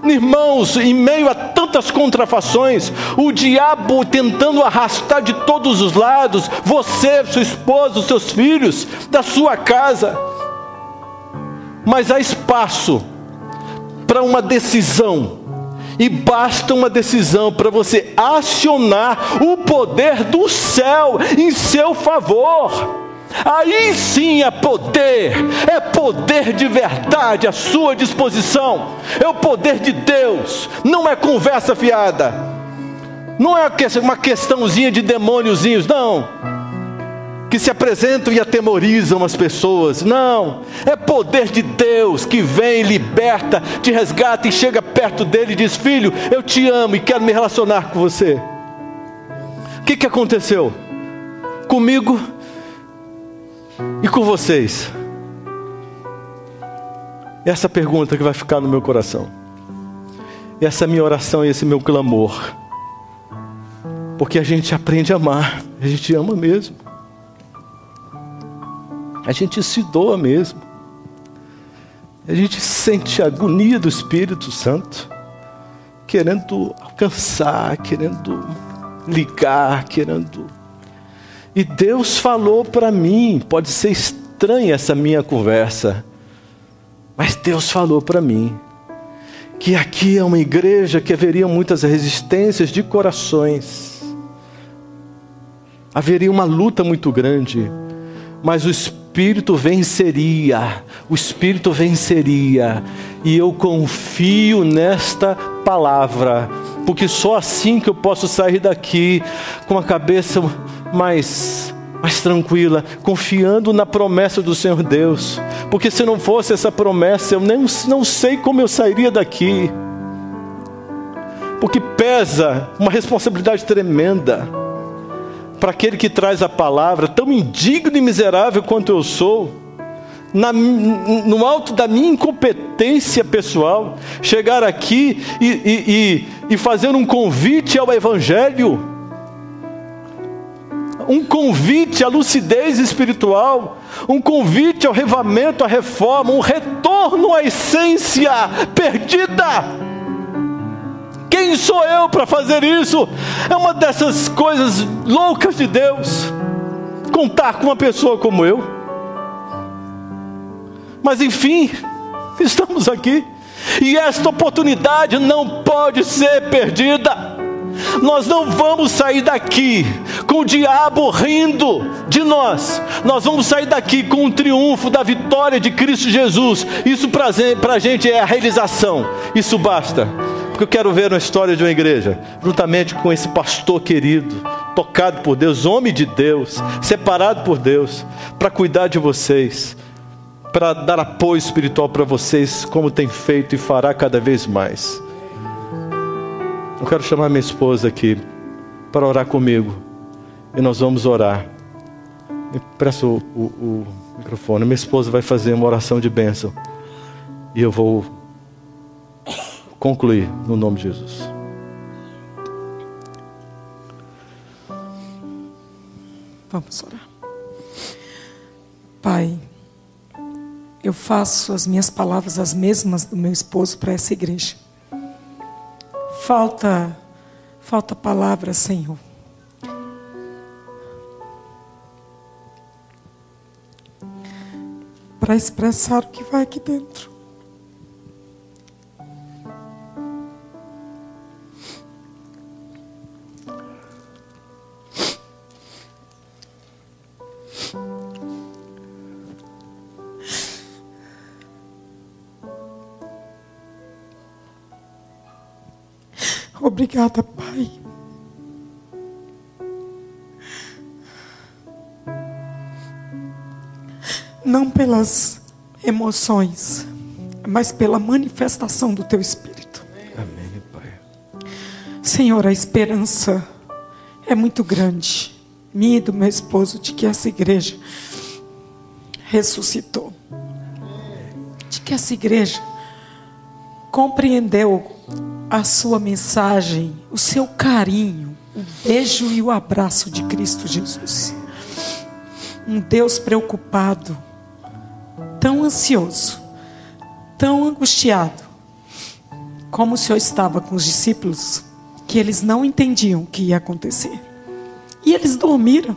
Irmãos, em meio a tantas contrafações, o diabo tentando arrastar de todos os lados, você, sua esposa, seus filhos, da sua casa, mas há espaço para uma decisão, e basta uma decisão para você acionar o poder do céu em seu favor. Aí sim é poder de verdade à sua disposição, é o poder de Deus, não é conversa fiada, Não é uma questãozinha de demôniozinhos, não, que se apresentam e atemorizam as pessoas. Não, é poder de Deus que vem, liberta, te resgata e chega perto dele e diz: filho, eu te amo e quero me relacionar com você. O que aconteceu comigo e com vocês? Essa pergunta que vai ficar no meu coração. Essa é a minha oração e esse é o meu clamor. Porque a gente aprende a amar, a gente ama mesmo. A gente se doa mesmo. A gente sente a agonia do Espírito Santo, querendo alcançar, querendo ligar, querendo... E Deus falou para mim, pode ser estranha essa minha conversa, mas Deus falou para mim, que aqui é uma igreja que haveria muitas resistências de corações, haveria uma luta muito grande, mas o Espírito venceria, e eu confio nesta palavra, porque só assim que eu posso sair daqui com a cabeça mais tranquila, confiando na promessa do Senhor Deus, porque se não fosse essa promessa, eu não sei como eu sairia daqui, porque pesa uma responsabilidade tremenda, para aquele que traz a palavra, tão indigno e miserável quanto eu sou, no alto da minha incompetência pessoal, chegar aqui e fazer um convite ao Evangelho, um convite à lucidez espiritual, um convite ao revivamento, à reforma, um retorno à essência perdida. Quem sou eu para fazer isso? É uma dessas coisas loucas de Deus, contar com uma pessoa como eu. Mas enfim, estamos aqui, e esta oportunidade não pode ser perdida. Nós não vamos sair daqui com o diabo rindo de nós. Nós vamos sair daqui com o triunfo da vitória de Cristo Jesus. Isso para a gente é a realização. Isso basta. Porque eu quero ver uma história de uma igreja, juntamente com esse pastor querido, tocado por Deus, homem de Deus, separado por Deus, para cuidar de vocês, para dar apoio espiritual para vocês, como tem feito e fará cada vez mais. Eu quero chamar minha esposa aqui para orar comigo, e nós vamos orar. Me presta o microfone. Minha esposa vai fazer uma oração de bênção, e eu vou concluir no nome de Jesus. Vamos orar. Pai, eu faço as minhas palavras as mesmas do meu esposo para essa igreja. Falta palavra, Senhor. Para expressar o que vai aqui dentro. Obrigada, Pai. Não pelas emoções, mas pela manifestação do Teu Espírito. Amém, Pai. Senhor, a esperança é muito grande, minha e do meu esposo, de que essa igreja ressuscitou. De que essa igreja compreendeu a sua mensagem, o seu carinho, o beijo e o abraço de Cristo Jesus. Um Deus preocupado, tão ansioso, tão angustiado, como o Senhor estava com os discípulos, que eles não entendiam o que ia acontecer. E eles dormiram.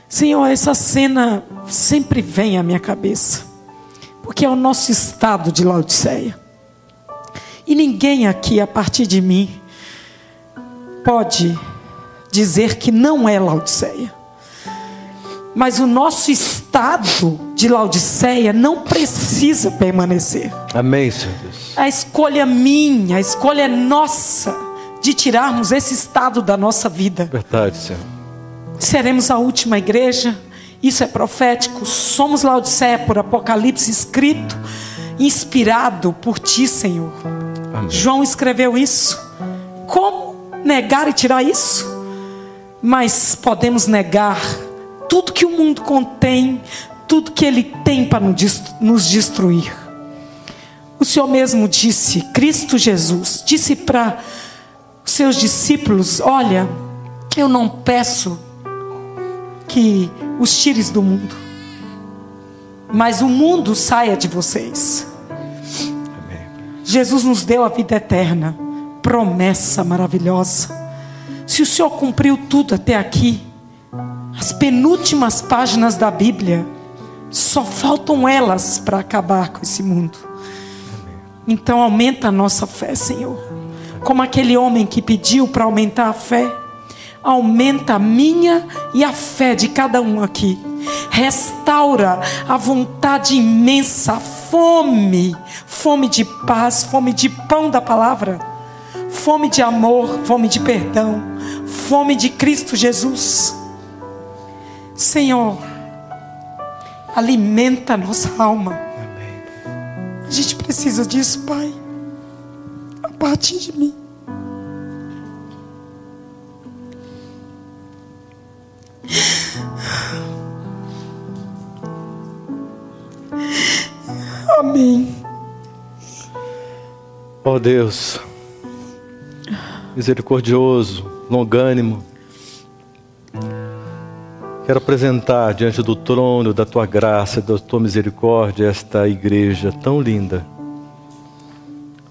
Senhor, essa cena sempre vem à minha cabeça, porque é o nosso estado de Laodiceia. E ninguém aqui, a partir de mim, pode dizer que não é Laodiceia. Mas o nosso estado de Laodiceia não precisa permanecer. Amém, Senhor Deus. A escolha minha, a escolha nossa, de tirarmos esse estado da nossa vida. Verdade, Senhor. Seremos a última igreja. Isso é profético. Somos Laodiceia por Apocalipse, escrito, inspirado por Ti, Senhor. Amém. João escreveu isso. Como negar e tirar isso? Mas podemos negar tudo que o mundo contém, tudo que ele tem para nos destruir. O Senhor mesmo disse, Cristo Jesus, disse para os seus discípulos, olha, eu não peço que os tires do mundo, mas o mundo saia de vocês. Amém. Jesus nos deu a vida eterna, promessa maravilhosa. Se o Senhor cumpriu tudo até aqui, as penúltimas páginas da Bíblia, só faltam elas para acabar com esse mundo. Então aumenta a nossa fé, Senhor. Como aquele homem que pediu para aumentar a fé, aumenta a minha e a fé de cada um aqui. Restaura a vontade imensa, a fome de paz, fome de pão da palavra, fome de amor, fome de perdão, fome de Cristo Jesus. Senhor, alimenta a nossa alma. A gente precisa disso, Pai, a partir de mim. Amém. Ó Deus, misericordioso, longânimo, quero apresentar diante do trono da Tua graça, da Tua misericórdia, esta igreja tão linda,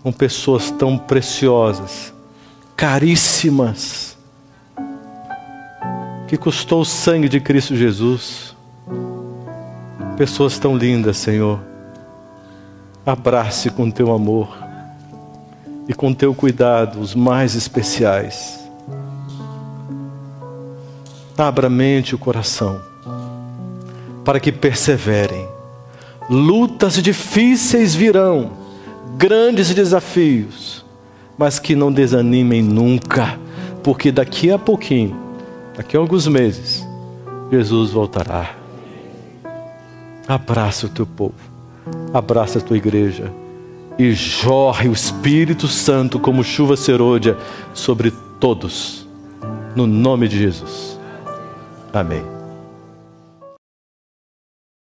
com pessoas tão preciosas, caríssimas, que custou o sangue de Cristo Jesus. Pessoas tão lindas, Senhor. Abrace com Teu amor e com Teu cuidado os mais especiais. Abra a mente e o coração para que perseverem. Lutas difíceis virão, grandes desafios, mas que não desanimem nunca, porque daqui a pouquinho, daqui a alguns meses, Jesus voltará. Abraça o Teu povo, abraça a Tua igreja e jorre o Espírito Santo como chuva serôdia sobre todos, no nome de Jesus. Amém.